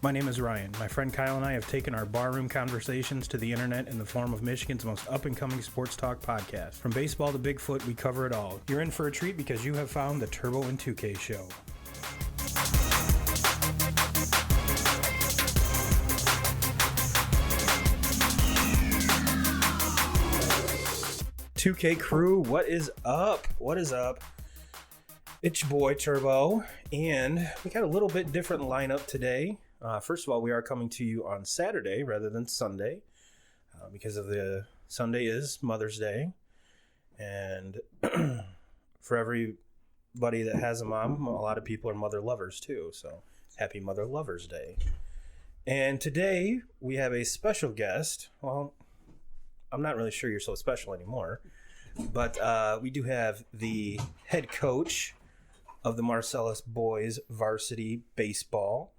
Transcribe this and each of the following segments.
My name is Ryan. My friend Kyle and I have taken our barroom conversations to the internet in the form of Michigan's most up-and-coming sports talk podcast. From baseball to Bigfoot, we cover it all. You're in for a treat because you have found the Turbo and 2K show. "2K crew, what is up? What is up? It's your boy Turbo, and we got a little bit different lineup today. First of all, we are coming to you on Saturday rather than Sunday because of the Sunday is Mother's Day, and for everybody that has a mom, a lot of people are mother lovers too. So happy Mother Lovers Day! And today we have a special guest. Well, I'm not really sure you're so special anymore, but we do have the head coach of the Marcellus boys varsity baseball.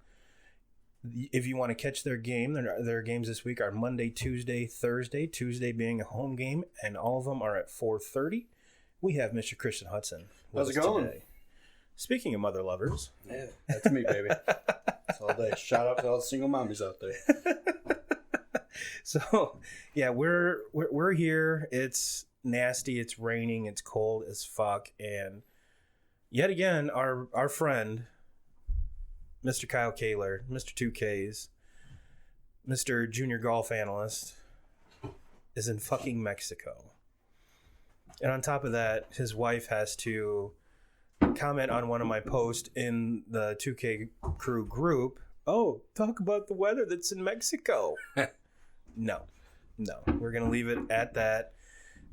If you want to catch their game, their games this week are Monday, Tuesday, Thursday. Tuesday being a home game, and all of them are at 4:30. We have Mr. Christian Hutson. How's it going? Today. Speaking of mother lovers. Yeah, that's me, baby. That's all day. Shout out to all the single mommies out there. So, yeah, we're here. It's nasty. It's raining. It's cold as fuck. And yet again, our friend, Mr. Kyle Kaler, Mr. 2Ks, Mr. Junior Golf Analyst, is in fucking Mexico. And on top of that, his wife has to comment on one of my posts in the 2K crew group. Oh, talk about the weather that's in Mexico. No, we're going to leave it at that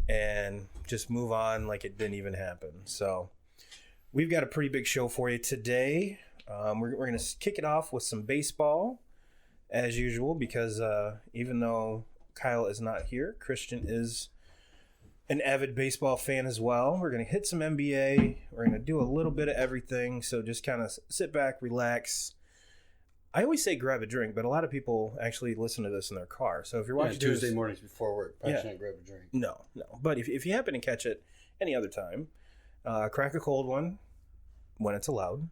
and just move on like it didn't even happen. So we've got a pretty big show for you today. We're going to kick it off with some baseball as usual because even though Kyle is not here, Christian is an avid baseball fan as well. We're going to hit some NBA. We're going to do a little bit of everything. So just kind of sit back, relax. I always say grab a drink, but a lot of people actually listen to this in their car. So if you're watching Tuesday mornings before work, probably can't grab a drink. No. But if you happen to catch it any other time, crack a cold one when it's allowed,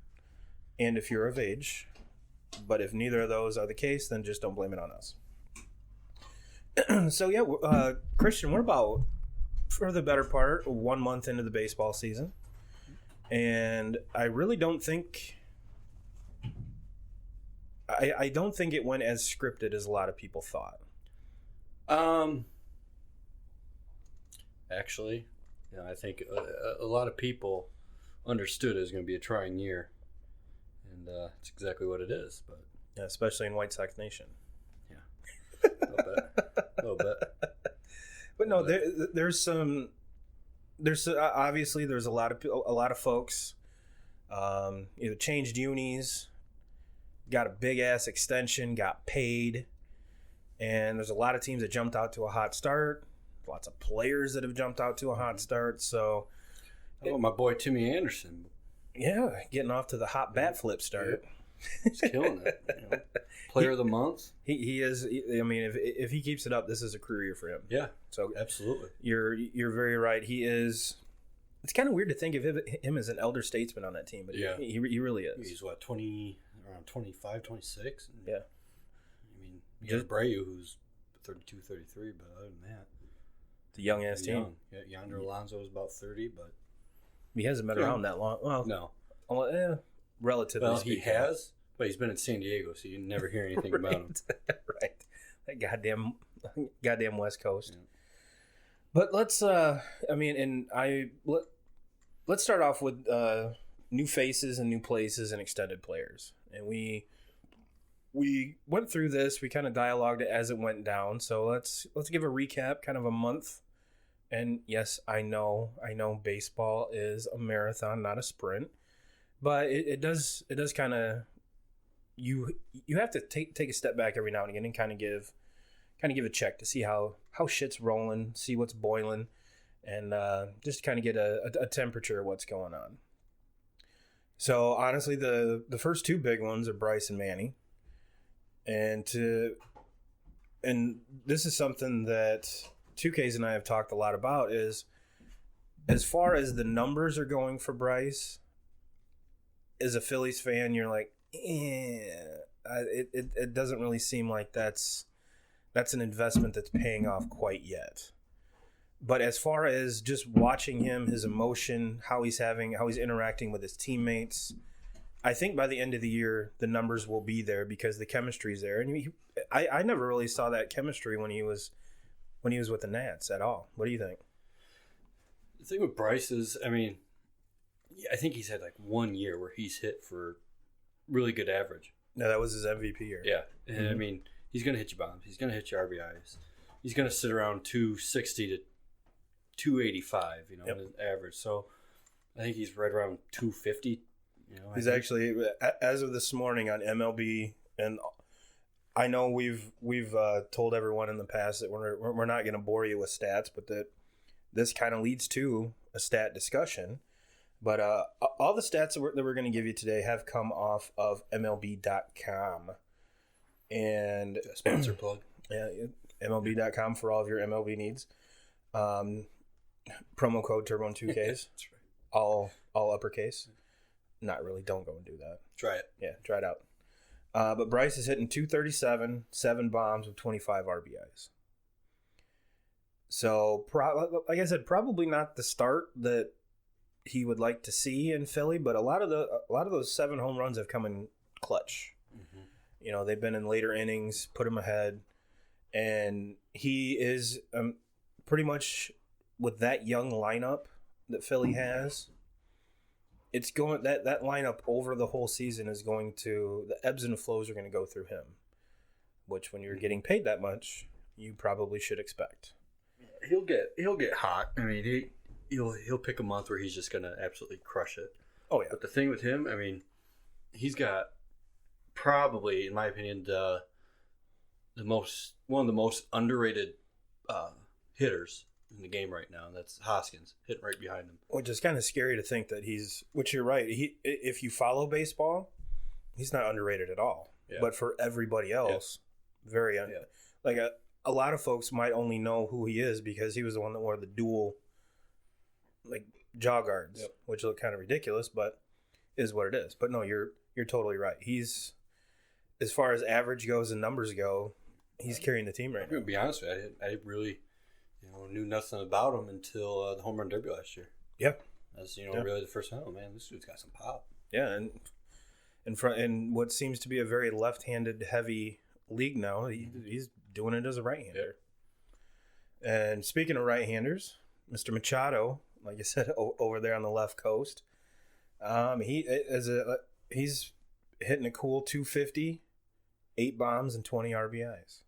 and if you're of age. But if neither of those are the case, then just don't blame it on us. So yeah, Christian, we're about, for the better part, 1 month into the baseball season, and I really don't think. I don't think it went as scripted as a lot of people thought. Actually, yeah, I think a lot of people understood it was going to be a trying year, and it's exactly what it is. But yeah, especially in White Sox Nation. Yeah, a little bit. But no, there's obviously there's a lot of folks either changed unis, got a big ass extension, got paid, and there's a lot of teams that jumped out to a hot start. Lots of players that have jumped out to a hot start. So, my boy Timmy Anderson, yeah, getting off to the hot bat flip start. He's killing it. Player of the month. He is. I mean, if he keeps it up, this is a career for him. Yeah. So absolutely, you're very right. He is. It's kind of weird to think of him as an elder statesman on that team, but yeah, he really is. He's what, 20, around 25, 26? Yeah. I mean, you got Abreu, who's 32, 33, but other than that, the young ass team. Yeah, Yonder Alonso is about 30, but he hasn't been around that long. Well, no. Relatively speaking. He has, but he's been in San Diego, so you never hear anything about him. Right. That goddamn West Coast. Yeah. But let's let's start off with new faces and new places and extended players. And we went through this, we kind of dialogued it as it went down. So let's give a recap, kind of a month. And yes, I know baseball is a marathon, not a sprint. But it does kind of, you have to take a step back every now and again and kind of give a check to see how shit's rolling, see what's boiling, and just kind of get a temperature of what's going on. So honestly, the first two big ones are Bryce and Manny, and this is something that 2Ks and I have talked a lot about, is as far as the numbers are going for Bryce, as a Phillies fan, you're like, it doesn't really seem like that's an investment that's paying off quite yet. But as far as just watching him, his emotion, how he's interacting with his teammates, I think by the end of the year the numbers will be there because the chemistry's there. And I never really saw that chemistry when he was with the Nats at all. What do you think? The thing with Bryce is, I mean, I think he's had like 1 year where he's hit for really good average. No, that was his MVP year. Yeah. And I mean, he's going to hit you bombs. He's going to hit you RBIs. He's going to sit around 260 to 285, in his average. So I think he's right around 250. He's actually, as of this morning on MLB, and I know we've told everyone in the past that we're not going to bore you with stats, but that this kind of leads to a stat discussion. But all the stats that we're going to give you today have come off of MLB.com. And sponsor plug. Yeah, MLB.com for all of your MLB needs. Promo code Turbo2Ks. That's right. All uppercase. Not really. Don't go and do that. Try it. Yeah, try it out. But Bryce is hitting 237, 7 bombs with 25 RBIs. So, like I said, probably not the start that he would like to see in Philly, but a lot of those 7 home runs have come in clutch. Mm-hmm. They've been in later innings, put him ahead, and he is pretty much with that young lineup that Philly has. It's going that lineup over the whole season is going to, the ebbs and flows are going to go through him, which when you're getting paid that much, you probably should expect. He'll get hot. I mean, he'll pick a month where he's just going to absolutely crush it. Oh yeah. But the thing with him, I mean, he's got probably, in my opinion, one of the most underrated hitters in the game right now, and that's Hoskins hitting right behind him. Which is kind of scary to think that which you're right. If you follow baseball, he's not underrated at all. Yeah. But for everybody else, very like a lot of folks might only know who he is because he was the one that wore the dual like jaw guards, which look kind of ridiculous, but is what it is. But no, you're totally right. He's, as far as average goes and numbers go, he's carrying the team right now. To be honest with you, I really knew nothing about him until the home run derby last year. Yeah. That's really the first time. Oh man, this dude's got some pop. Yeah, and in what seems to be a very left-handed heavy league now, he's doing it as a right-hander. Yeah. And speaking of right-handers, Mr. Machado, like I said, over there on the left coast, he's hitting a cool 250, 8 bombs and 20 RBIs.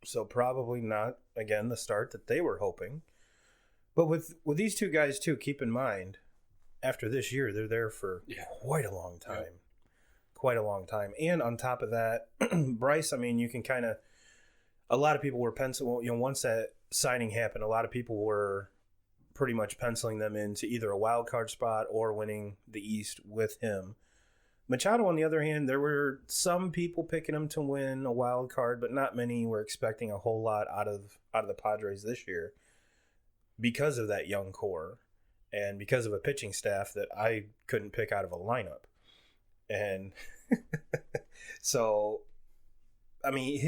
So probably not, again, the start that they were hoping. But with these two guys, too, keep in mind, after this year, they're there for quite a long time. Yeah. Quite a long time. And on top of that, Bryce, I mean, you can kind of, a lot of people were penciling, once that signing happened, a lot of people were pretty much penciling them into either a wild card spot or winning the East with him. Machado, on the other hand, there were some people picking him to win a wild card, but not many were expecting a whole lot out of the Padres this year because of that young core and because of a pitching staff that I couldn't pick out of a lineup. And so, I mean,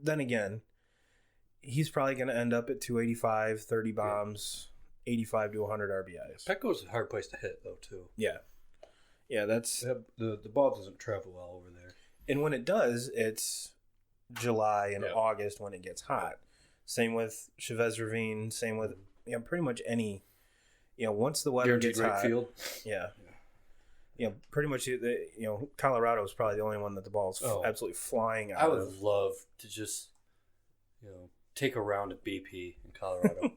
then again, he's probably going to end up at 285, 30 bombs, 85 to 100 RBIs. Petco's a hard place to hit, though, too. Yeah. Yeah, that's... The ball doesn't travel well over there. And when it does, it's July and August when it gets hot. Same with Chavez Ravine, same with pretty much any... once the weather gets hot... Field. Yeah. Pretty much, Colorado is probably the only one that the ball's absolutely flying out of. I would love to just, take a round at BP in Colorado.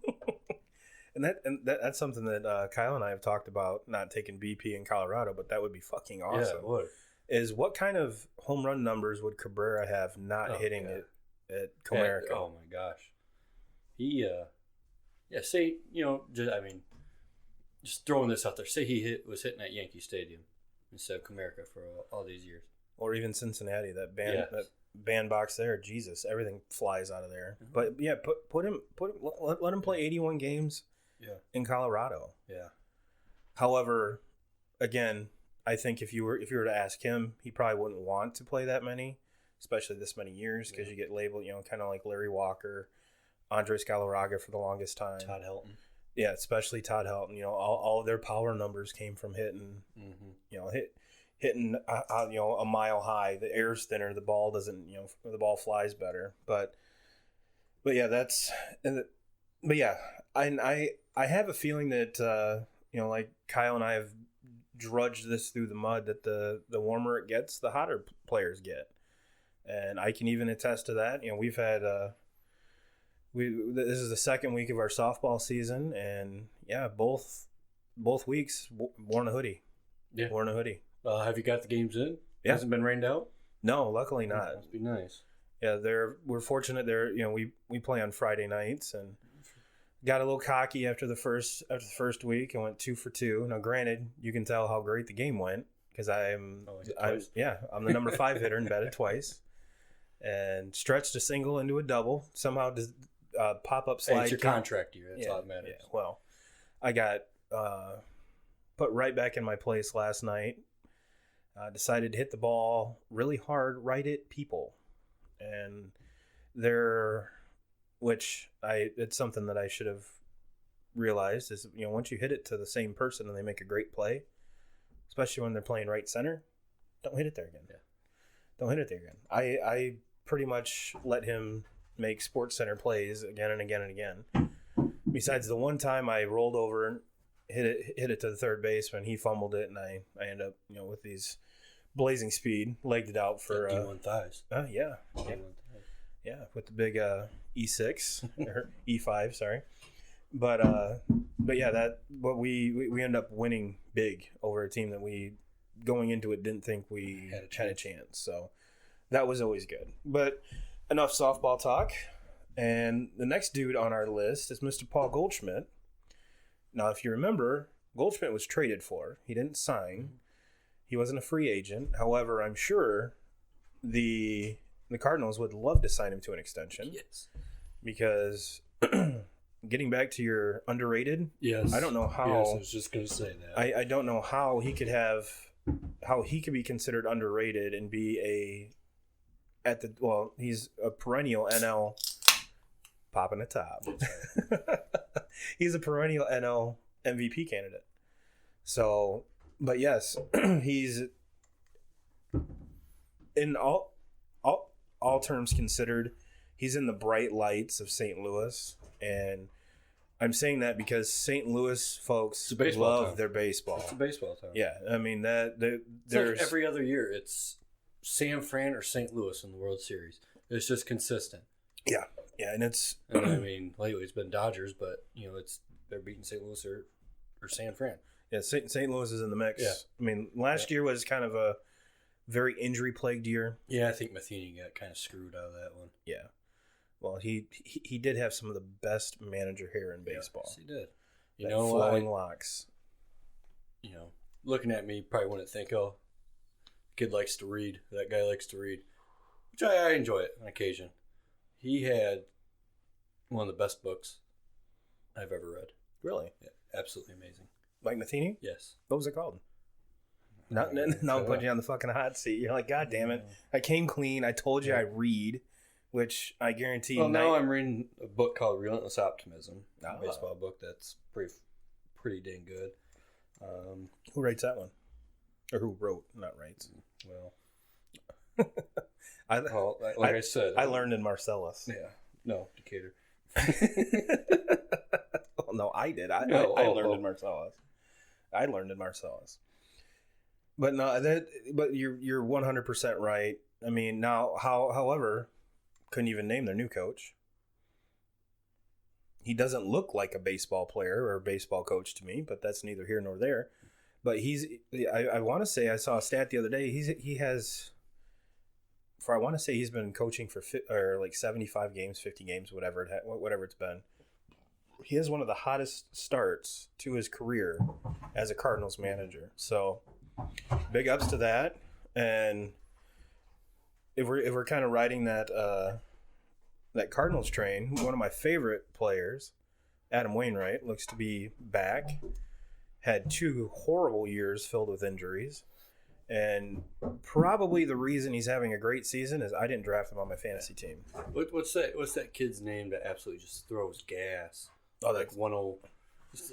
And that's something that Kyle and I have talked about, not taking BP in Colorado, but that would be fucking awesome. Yeah, it would. Is what kind of home run numbers would Cabrera have not hitting it at Comerica? Oh my gosh. He, say, just throwing this out there, say he was hitting at Yankee Stadium instead of Comerica for all these years. Or even Cincinnati, that bandbox there, Jesus, everything flies out of there. Mm-hmm. But yeah, let him play 81 games in Colorado. Yeah. However, again, I think if you were to ask him, he probably wouldn't want to play that many, especially this many years, because you get labeled, kind of like Larry Walker, Andres Galarraga for the longest time. Todd Helton. Yeah, especially Todd Helton. All of their power numbers came from hitting, hitting a mile high. The air's thinner, the ball doesn't, the ball flies better. But yeah, I have a feeling that like Kyle and I have drudged this through the mud, that the warmer it gets, the hotter players get, and I can even attest to that. We've had this is the second week of our softball season, and both weeks worn a hoodie. Yeah, worn a hoodie. Have you got the games in? Yeah. Hasn't been rained out? No, luckily not. Must be nice. Yeah, we're fortunate. We play on Friday nights, and got a little cocky after the first week and went 2 for 2. Now, granted, you can tell how great the game went because I'm the number 5 hitter and batted twice, and stretched a single into a double. Somehow, pop up slide. Hey, it's your contract year. That's all that matters. Yeah. Well, I got put right back in my place last night. Decided to hit the ball really hard right at people, and it's something that I should have realized is, once you hit it to the same person and they make a great play, especially when they're playing right center, don't hit it there again. Yeah. Don't hit it there again. I pretty much let him make Sports Center plays again and again and again. Besides the one time I rolled over and hit it to the third baseman, he fumbled it, and I end up, with these blazing speed, legged it out for D1 thighs. Yeah. Yeah, with the big E6 or E5, sorry. But yeah, we end up winning big over a team that we, going into it, didn't think we had a chance. So that was always good. But enough softball talk. And the next dude on our list is Mr. Paul Goldschmidt. Now, if you remember, Goldschmidt was traded for. He didn't sign. He wasn't a free agent. However, I'm sure the Cardinals would love to sign him to an extension. Yes. Because getting back to your underrated, yes, I don't know how. Yes, I was just going to say that. I don't know how he could be considered underrated and be he's a perennial NL popping the top. He's a perennial NL MVP candidate. So, but yes, he's in all terms considered, he's in the bright lights of St. Louis, and I'm saying that because St. Louis folks love their baseball. It's a baseball town. Yeah, I mean there's like every other year it's San Fran or St. Louis in the World Series. It's just consistent. Yeah, and I mean, lately it's been Dodgers, but they're beating St. Louis or San Fran. Yeah, St. Louis is in the mix. Yeah. I mean, last year was kind of a very injury-plagued year. Yeah, I think Matheny got kind of screwed out of that one. Yeah. Well, he did have some of the best manager hair in baseball. Yes, he did. Flowing locks. Looking at me, you probably wouldn't think, oh, kid likes to read. That guy likes to read. Which I enjoy it on occasion. He had one of the best books I've ever read. Really? Yeah, absolutely amazing. Like Matheny? Yes. What was it called? Now I'm putting you on the fucking hot seat. You're like, God damn it. I came clean. I told you I read, which I guarantee. Well, now I'm reading a book called Relentless Optimism. A baseball book that's pretty dang good. Who writes that one? Or who wrote, not writes? Well, I said, I learned in Marcellus. Yeah. No, Decatur. Well, no, I did. I learned in Marcellus. I learned in Marcellus. But no, but you're 100% right. I mean, now, however, couldn't even name their new coach. He doesn't look like a baseball player or a baseball coach to me, but that's neither here nor there. But I want to say, I saw a stat the other day. I want to say he's been coaching for like 75 games, 50 games, whatever it's been. He has one of the hottest starts to his career as a Cardinals manager. So big ups to that. And if we're kind of riding that Cardinals train, one of my favorite players, Adam Wainwright, looks to be back. Had 2 horrible years filled with injuries. And probably the reason he's having a great season is I didn't draft him on my fantasy team. What's that kid's name that absolutely just throws gas? Oh, like 10.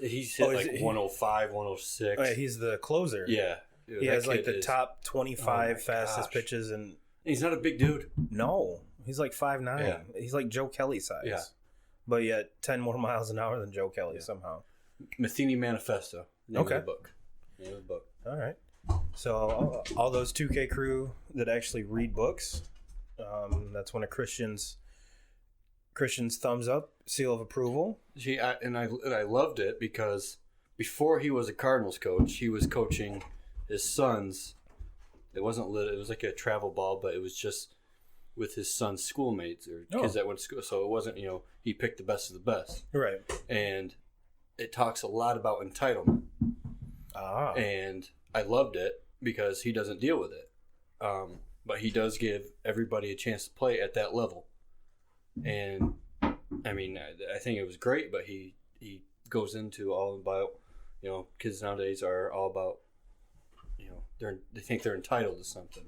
He's hit like 105, 106. Oh, yeah, he's the closer. Yeah. He has like the top 25 fastest pitches. And he's not a big dude. No. He's like 5'9". Yeah. He's like Joe Kelly size. Yeah. But yet 10 more miles an hour than Joe Kelly somehow. Matheny Manifesto. Name of the book. All right. So all those 2K crew that actually read books, that's one of Christian's thumbs up, seal of approval. See, I loved it because before he was a Cardinals coach, he was coaching his sons. It wasn't lit. It was like a travel ball, but it was just with his son's schoolmates or kids that went to school. So it wasn't, he picked the best of the best. Right. And it talks a lot about entitlement. Ah. And I loved it because he doesn't deal with it. But he does give everybody a chance to play at that level. And I mean, I think it was great, but he goes into all about, kids nowadays are all about, they think they're entitled to something.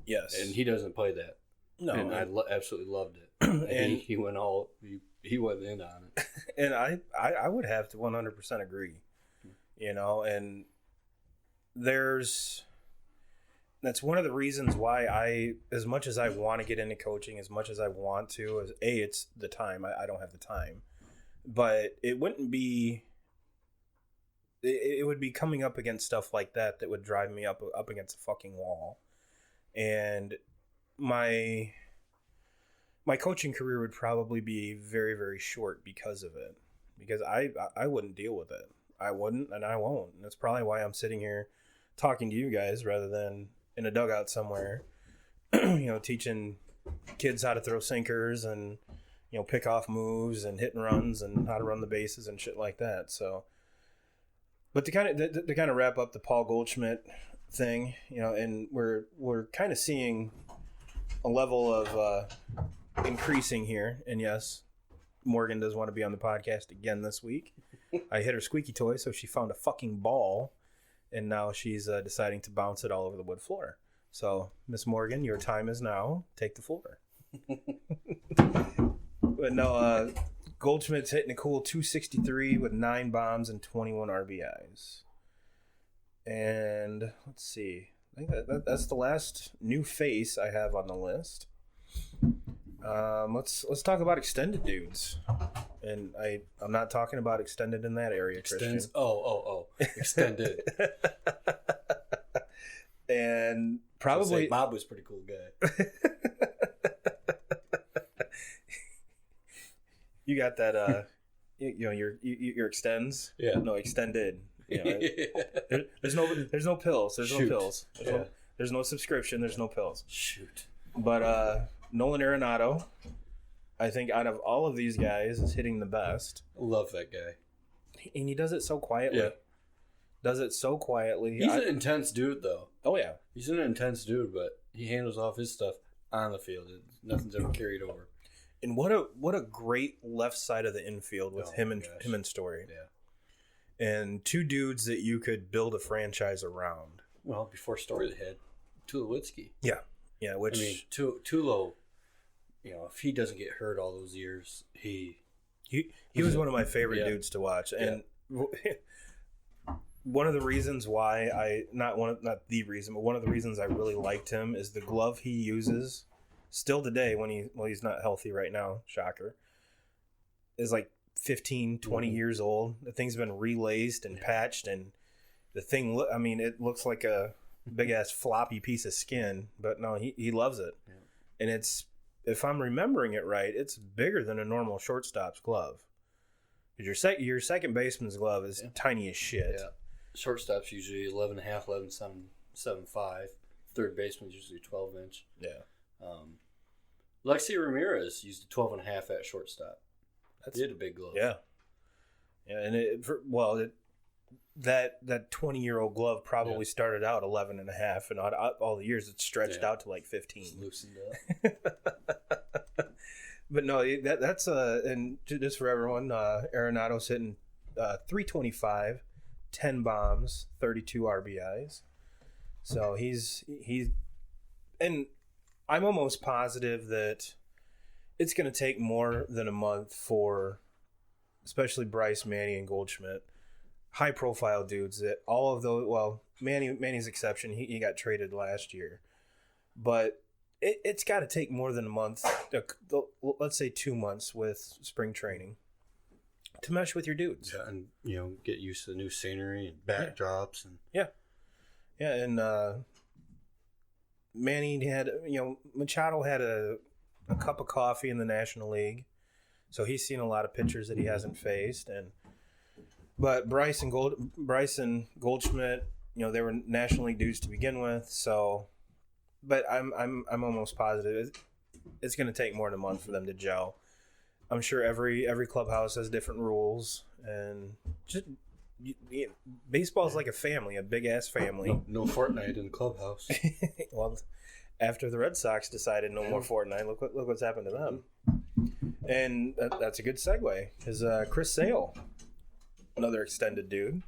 Yes. And he doesn't play that. No. And I absolutely loved it. And he went he went in on it. And I would have to 100% agree, and that's one of the reasons why as much as I want to get into coaching, as much as I want to, it's the time. I don't have the time, but it wouldn't be, it would be coming up against stuff like that would drive me up against a fucking wall. And my coaching career would probably be very, very short because of it, because I wouldn't deal with it. I wouldn't, and I won't. And that's probably why I'm sitting here talking to you guys rather than in a dugout somewhere, teaching kids how to throw sinkers and, pick off moves and hit and runs and how to run the bases and shit like that. So, but to kind of wrap up the Paul Goldschmidt thing, and we're kind of seeing a level of increasing here. And yes, Morgan does want to be on the podcast again this week. I hit her squeaky toy, so she found a fucking ball, and now she's deciding to bounce it all over the wood floor. So, Miss Morgan, your time is now. Take the floor. But no, Goldschmidt's hitting a cool 263 with 9 bombs and 21 RBIs. And let's see. I think that's the last new face I have on the list. Let's talk about extended dudes. And I'm not talking about extended in that area, Christian. Extended. And probably Bob was a pretty cool guy. You got that your extends? Yeah. No, extended. There's no pills. There's no subscription, there's no pills. Shoot. But Nolan Arenado, I think out of all of these guys, is hitting the best. Love that guy. And he does it so quietly. Yeah. He's an intense dude, though. Oh, yeah. He's an intense dude, but he handles off his stuff on the field. Nothing's ever carried over. And what a great left side of the infield with him and Story. Yeah. And 2 dudes that you could build a franchise around. Well, before Story, they had Tulowitzki. Yeah. Yeah, which... I mean, Tulo, if he doesn't get hurt all those years, he was one of my favorite dudes to watch. And one of the reasons why one of the reasons I really liked him is the glove he uses still today when he's not healthy right now, shocker, is like 15, 20 years old. The thing's been relaced and patched, and the thing, it looks like a big ass floppy piece of skin, but no, he loves it. Yeah. And it's, if I'm remembering it right, it's bigger than a normal shortstop's glove. Your second baseman's glove is tiny as shit. Yeah. Shortstop's usually 11.5, 11.75. Third baseman's usually 12-inch. Yeah. Lexi Ramirez used a 12.5 at shortstop. He had a big glove. Yeah. Yeah, and that 20-year-old glove probably started out 11.5, and all the years it stretched out to like 15. Just loosened up. But no, that's and just for everyone, Arenado's hitting 325, 10 bombs, 32 RBIs. So he's and I'm almost positive that it's going to take more than a month for, especially Bryce, Manny, and Goldschmidt, high profile dudes that all of those. Well, Manny's exception. He got traded last year, but it's got to take more than a month. Let's say 2 months with spring training to mesh with your dudes. Yeah, and get used to the new scenery and backdrops and and Manny had Machado had a cup of coffee in the National League, so he's seen a lot of pitchers that he hasn't faced, but Bryce and Goldschmidt, they were National League dudes to begin with, so. But I'm almost positive it's going to take more than a month for them to gel. I'm sure every clubhouse has different rules, and just baseball is like a family, a big ass family. No Fortnite in the clubhouse. Well, after the Red Sox decided no more Fortnite, look what's happened to them. And that's a good segue. Is Chris Sale, another extended dude.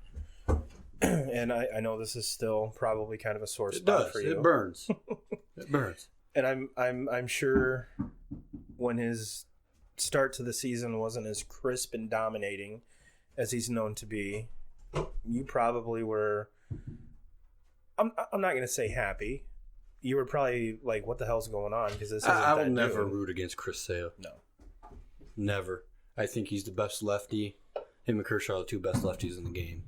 And I know this is still probably kind of a sore spot for you. It burns. It burns. And I'm sure when his start to the season wasn't as crisp and dominating as he's known to be, you probably were. I'm not going to say happy. You were probably like, "What the hell's going on?" Because this. I will never root against Chris Sale. No, never. I think he's the best lefty. Him and Kershaw are the two best lefties in the game.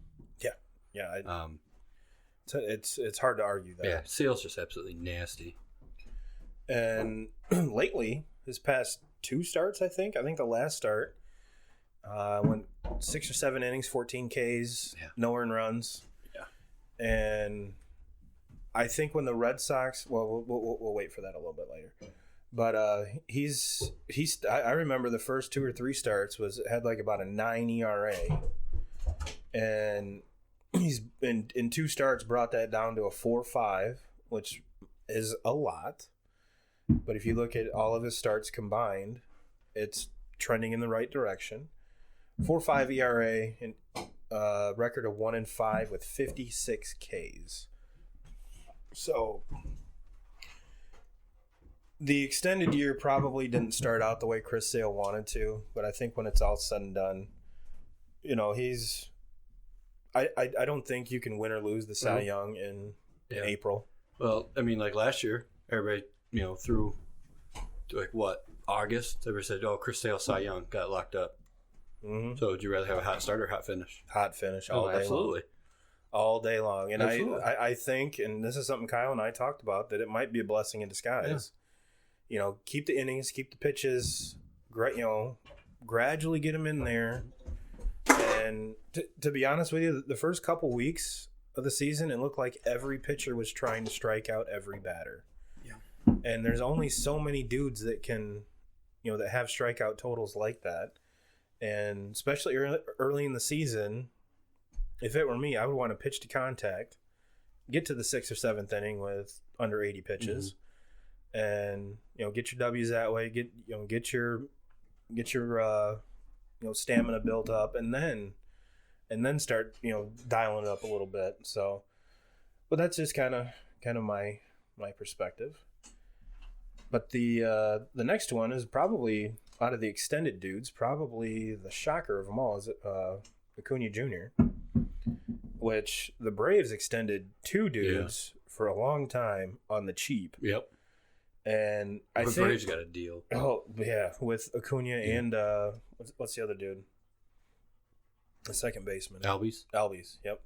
Yeah, it's hard to argue that. Yeah, Sale's just absolutely nasty. And lately, his past 2 starts, I think the last start went 6 or 7 innings, 14 Ks, no earned runs. Yeah, and I think when the Red Sox, we'll wait for that a little bit later. But I remember the first 2 or 3 starts had like about a 9 ERA, and he's in 2 starts brought that down to a 4.5, which is a lot. But if you look at all of his starts combined, it's trending in the right direction. 4.5 ERA and record of 1-5 with 56 Ks. So the extended year probably didn't start out the way Chris Sale wanted to, but I think when it's all said and done, he's. I don't think you can win or lose the Cy Young in April. Well, I mean, like last year, everybody, through August, everybody said, "Oh, Chris Sale, Cy Young got locked up." Mm-hmm. So, would you rather have a hot start or hot finish? Hot finish all day absolutely. Long. All day long, and I think, and this is something Kyle and I talked about, that it might be a blessing in disguise. Yeah. Keep the innings, keep the pitches, gradually get them in there. And to be honest with you, the first couple weeks of the season, it looked like every pitcher was trying to strike out every batter. Yeah. And there's only so many dudes that can, that have strikeout totals like that. And especially early in the season, if it were me, I would want to pitch to contact, get to the 6th or 7th inning with under 80 pitches, and get your W's that way. Get your stamina built up, and then start dialing it up a little bit. So, but that's just kind of my perspective. But the next one is probably, out of the extended dudes, probably the shocker of them all is Acuna Jr., which the Braves extended 2 dudes for a long time on the cheap. Yep. And I think Braves got a deal. Oh yeah, with Acuna and what's the other dude? The second baseman. Albies. Yep.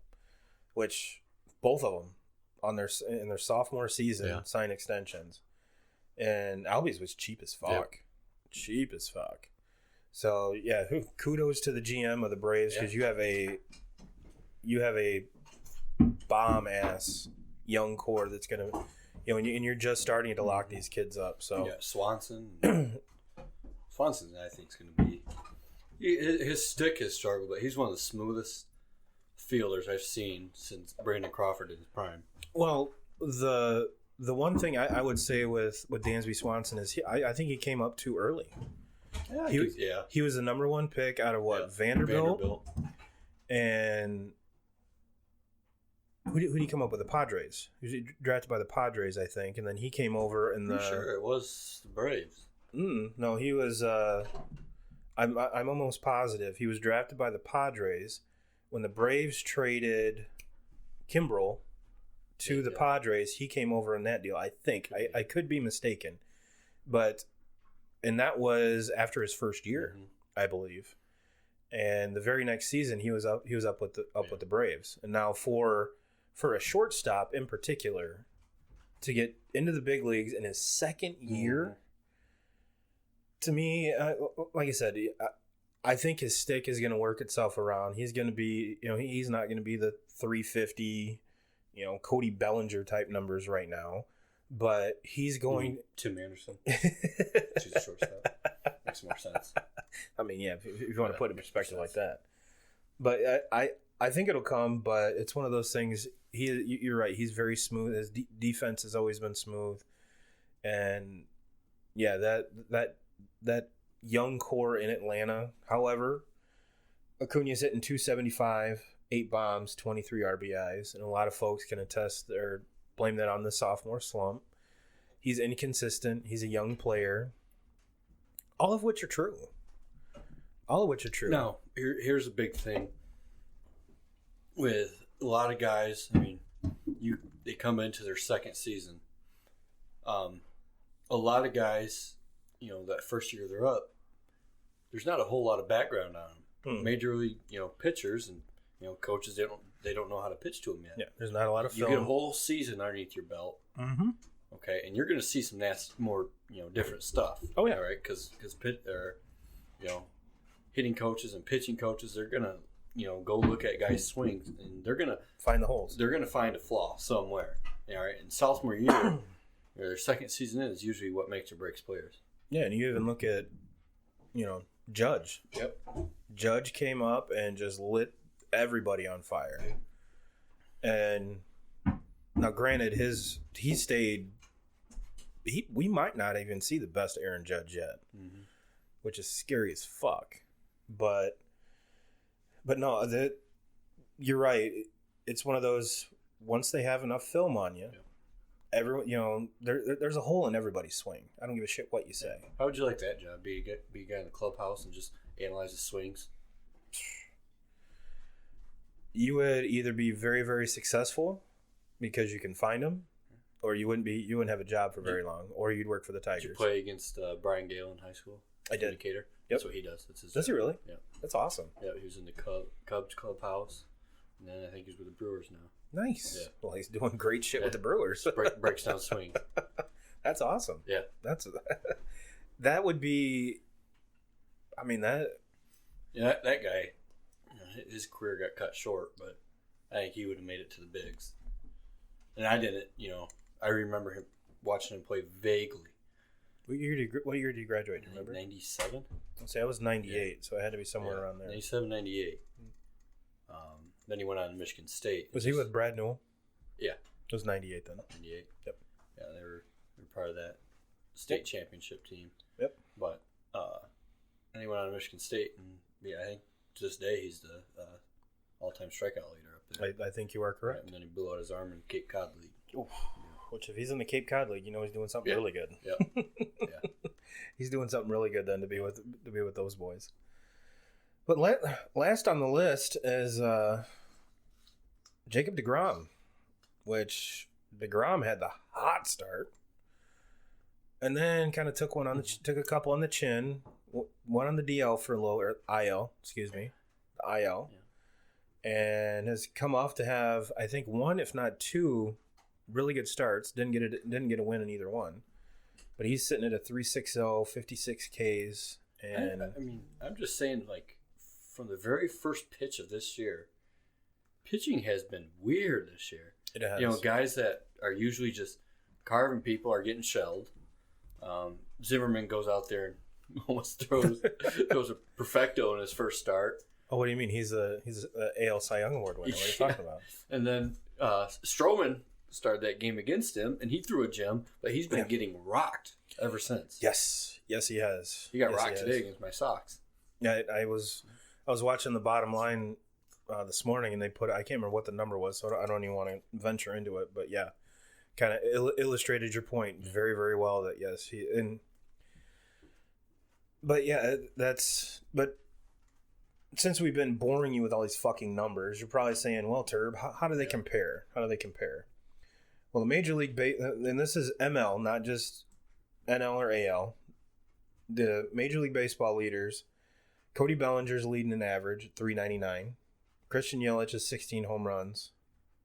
Which both of them in their sophomore season signed extensions, and Albies was cheap as fuck. Yep. Cheap as fuck. So yeah, kudos to the GM of the Braves, because you have a bomb ass young core that's gonna. And you're just starting to lock these kids up. So Swanson, I think is going to be. His stick has struggled, but he's one of the smoothest fielders I've seen since Brandon Crawford in his prime. Well, the one thing I would say with Dansby Swanson is I think he came up too early. Yeah, he was the number 1 pick out of Vanderbilt. And who did he come up with? The Padres. He was drafted by the Padres, I think, and then he came over in the. Pretty sure it was the Braves. No, he was. I'm almost positive he was drafted by the Padres when the Braves traded Kimbrel to the Padres. He came over in that deal, I think. I could be mistaken, and that was after his first year, I believe. And the very next season, he was up with the Braves. And now for a shortstop in particular, to get into the big leagues in his second year, to me, like I said, I think his stick is going to work itself around. He's going to be, he's not going to be the 350, Cody Bellinger type numbers right now, but he's going. Tim Anderson. She's a shortstop. Makes more sense. I mean, yeah, if you want to put it in perspective like that. But I think it'll come, but it's one of those things. You're right. He's very smooth. His defense has always been smooth. And, yeah, that young core in Atlanta. However, Acuna's hitting 275, 8 bombs, 23 RBIs, and a lot of folks can attest or blame that on the sophomore slump. He's inconsistent. He's a young player. All of which are true. Now, here's a big thing with a lot of guys. I mean, they come into their second season. A lot of guys, that first year they're up, there's not a whole lot of background on them. Major league, pitchers and coaches, they don't know how to pitch to them yet. Yeah, there's not a lot of film. You get a whole season underneath your belt. Mm-hmm. Okay, and you're going to see some more different stuff. Oh yeah, right? Because hitting coaches and pitching coaches, they're going to go look at guys' swings and they're going to find the holes. They're going to find a flaw somewhere. All right, and sophomore year, their second season in is usually what makes or breaks players. Yeah, and you even look at Judge. Yep. Judge came up and just lit everybody on fire. And now, granted, he stayed. We might not even see the best Aaron Judge yet, which is scary as fuck. But no, you're right. It's one of those. Once they have enough film on you, everyone, there's a hole in everybody's swing. I don't give a shit what you say. How would you like that job? Be a guy in the clubhouse and just analyze his swings. You would either be very, very successful because you can find them, or you wouldn't have a job for very long, or you'd work for the Tigers. Did you play against Brian Gale in high school? I did. Indicator. Yep. That's what he does. That's his Does he really? Yeah. That's awesome. Yeah, he was in the Cubs clubhouse, and then I think he's with the Brewers now. Nice. Yeah. Well, he's doing great shit with the Brewers. Breaks down swings. That's awesome. Yeah. That would be. I mean that. Yeah, that guy. His career got cut short, but I think he would have made it to the bigs. And I didn't. I remember him watching him play vaguely. What year did you graduate? Do you remember? 97. I'll say I was 98, so I had to be somewhere around there. 97, 98. Then he went on to Michigan State. Was he with Brad Newell? Yeah. It was 98 then. 98. Yep. Yeah, they were part of that state championship team. Yep. But then he went on to Michigan State, and I think to this day he's the all-time strikeout leader up there. I think you are correct. Right, and then he blew out his arm in Cape Cod League. Oof. Which, if he's in the Cape Cod League, he's doing something really good. Yeah. Yeah. He's doing something really good then to be with those boys. But last on the list is Jacob deGrom, which deGrom had the hot start, and then kind of took a couple on the chin, one on the DL for a little, or IL, excuse me, the IL, and has come off to have, I think, one if not two really good starts. Didn't get a win in either one, but he's sitting at a 3.60, 56 Ks, and I mean, I'm just saying, like, from the very first pitch of this year, pitching has been weird this year. It has. Guys that are usually just carving people are getting shelled. Zimmerman goes out there and almost throws a perfecto in his first start. Oh, what do you mean? He's a AL Cy Young Award winner. What are you talking about? And then Stroman started that game against him, and he threw a gem, but he's been getting rocked ever since. Yes, he has. He got rocked today against my Sox. Yeah, I was watching the Bottom Line this morning, and they put, I can't remember what the number was, so I don't even want to venture into it. But yeah, kind of illustrated your point very, very well. That yes, but yeah, but since we've been boring you with all these fucking numbers, you're probably saying, well, Turb, how do they compare? How do they compare? Well, the Major League and this is ML, not just NL or AL. The Major League Baseball leaders, Cody Bellinger's leading an average, 399. Christian Yelich has 16 home runs,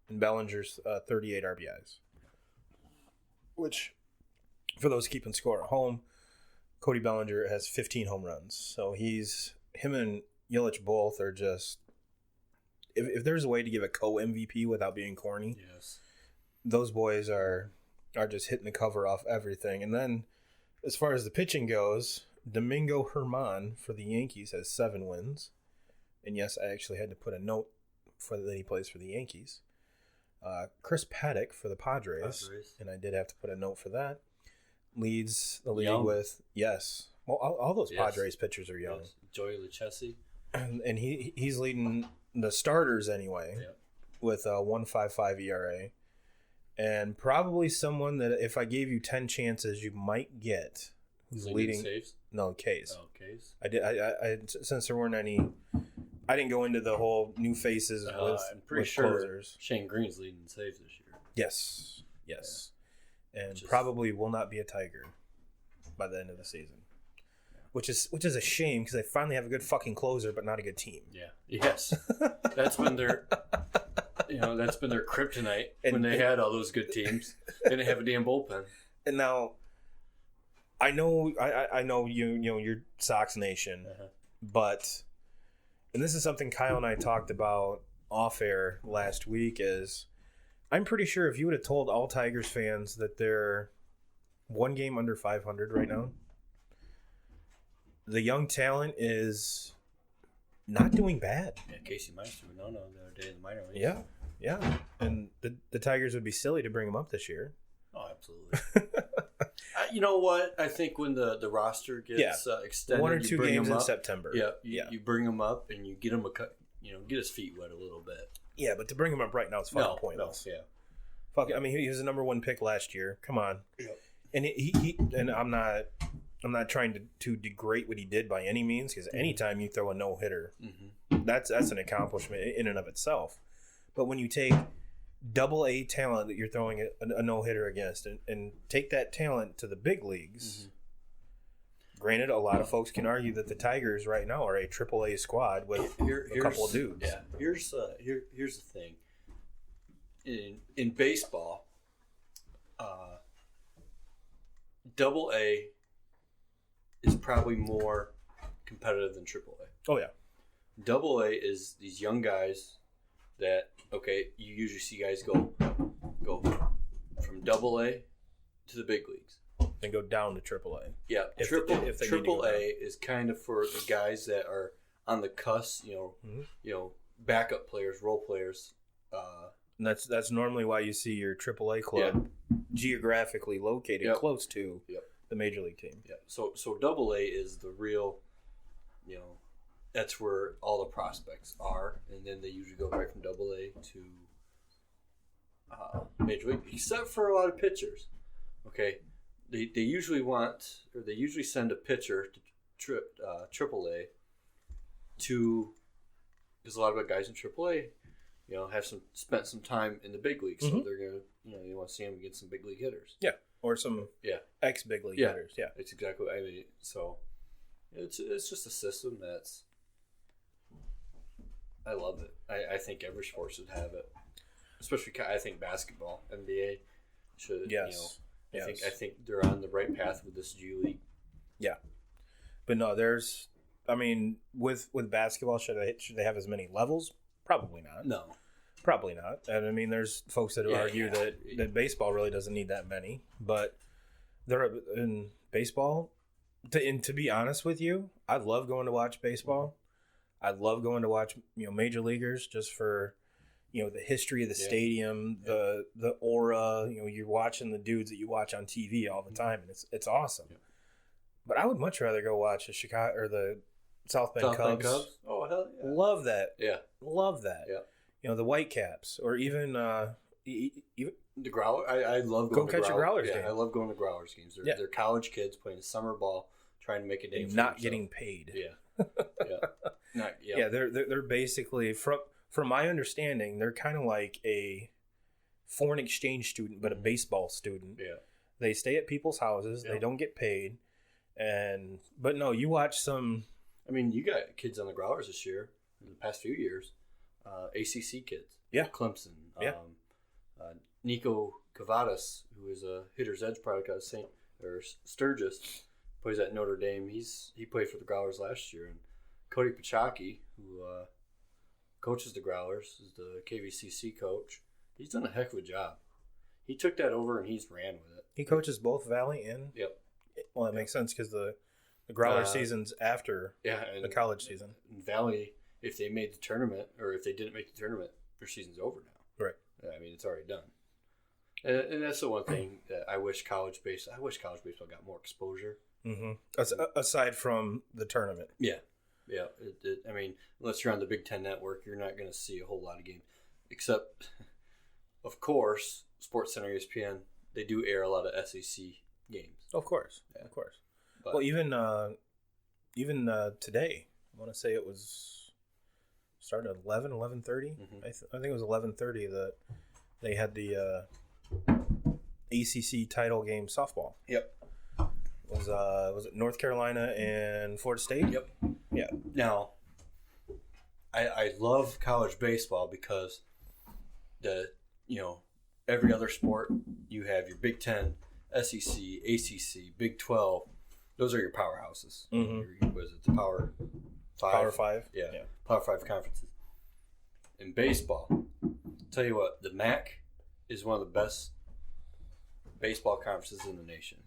and Bellinger's 38 RBIs. Which, for those keeping score at home, Cody Bellinger has 15 home runs. So him and Yelich both are just, if there's a way to give a co-MVP without being corny, yes, those boys are just hitting the cover off everything. And then, as far as the pitching goes, Domingo Germán for the Yankees has 7 wins. And yes, I actually had to put a note that he plays for the Yankees. Chris Paddock for the Padres, and I did have to put a note for that, leads the league with, yes. Well, all those Padres pitchers are young. Yes. Joey Lucchesi. And he's leading the starters anyway, with a 1.55 ERA. And probably someone that if I gave you 10 chances, you might get. Who's leading? Saves? No, K's. Oh, K's. I since there weren't any, I didn't go into the whole new faces I'm pretty sure closers. Shane Green's leading saves this year. Yes. Yeah. And probably will not be a Tiger by the end of the season. Yeah. Which is a shame because they finally have a good fucking closer, but not a good team. Yeah. Yes. That's when they're. That's been their kryptonite when they had all those good teams. They didn't have a damn bullpen. And now, I know you're Sox Nation, but, and this is something Kyle and I talked about off air last week, is I'm pretty sure if you would have told all Tigers fans that they're one game under 500 right now, the young talent is not doing bad. Yeah, Casey Meister, the other day in the minor leagues. Yeah. And the Tigers would be silly to bring him up this year. Oh, absolutely. You know what? I think when the roster gets extended, 1 or 2 games in September. You bring him up and you get him get his feet wet a little bit. Yeah, but to bring him up right now is fucking pointless. No, yeah. Fuck. I mean, he was the number 1 pick last year. Come on. Yeah. And he and I'm not trying to degrade what he did by any means, because anytime you throw a no hitter, that's an accomplishment in and of itself. But when you take Double-A talent that you're throwing a no hitter against, and take that talent to the big leagues. Granted, a lot of folks can argue that the Tigers right now are a Triple-A squad with a couple of dudes. Yeah, here's the thing. In baseball, Double-A is probably more competitive than Triple-A. Oh yeah, Double-A is these young guys that, you usually see guys go from Double-A to the big leagues. Then go down to Triple-A. Yeah, Triple-A is kind of for the guys that are on the cusp, backup players, role players. And that's normally why you see your Triple-A club geographically located close to the major league team. Yeah. So Double-A is the real, that's where all the prospects are, and then they usually go right from Double-A to Major League, except for a lot of pitchers. Okay, they usually send a pitcher to Triple-A because a lot of guys in Triple-A, have spent some time in the big leagues, so they're gonna, you want to see them get some big league hitters. Yeah, or some ex big league hitters. Yeah, it's exactly what I mean. So it's just a system that's. I love it. I think every sport should have it, especially I think basketball, NBA should. Yes. I think they're on the right path with this G League. Yeah, but no, with basketball, should they have as many levels? Probably not. No, probably not. And I mean, there's folks that argue that baseball really doesn't need that many, but they're in baseball. To be honest with you, I love going to watch baseball. I love going to watch major leaguers just for the history of the stadium, the aura. You're watching the dudes that you watch on TV all the time, and it's awesome. Yeah. But I would much rather go watch the South Bend South Bend Cubs. Cubs. Oh hell yeah. Love that. Yeah. Love that. Yeah. You know, the Whitecaps, or even even The Growler. I love Go going catch to a Growlers yeah, game. I love going to Growlers games. They're college kids playing summer ball, trying to make a name for not themselves. getting paid. Yeah. Yeah. Yeah, they're basically from my understanding, they're kind of like a foreign exchange student, but a baseball student. Yeah. They stay at people's houses. Yeah. They don't get paid, but no, you watch some. I mean, you got kids on the Growlers this year, in the past few years, ACC kids. Yeah. Clemson. Yeah. Nico Cavadas, who is a hitter's edge product out of Sturgis, plays at Notre Dame. He played for the Growlers last year. And Cody Pachaki, who coaches the Growlers, is the KVCC coach. He's done a heck of a job. He took that over and he's ran with it. He coaches both Valley and. Yep. Well, that makes sense because the Growler season's after and the college season. Valley, if they made the tournament or if they didn't make the tournament, their season's over now. Right. I mean, it's already done. And that's the one thing that I wish college baseball got more exposure. Mm-hmm. Aside from the tournament. Yeah. Yeah. I mean, unless you're on the Big Ten Network, you're not going to see a whole lot of games. Except, of course, SportsCenter ESPN, they do air a lot of SEC games. Of course. Yeah. Of course. But, well, even today, I want to say it was started at 11:30. Mm-hmm. I think it was 11:30 that they had the ACC title game softball. Yep. Was it North Carolina and Florida State? Yep. Yeah. Now, I love college baseball because every other sport you have your Big Ten, SEC, ACC, Big 12. Those are your powerhouses. Mm-hmm. Was it the Power Five? Power Five. Yeah. Power Five conferences. In baseball, tell you what, the MAC is one of the best baseball conferences in the nation.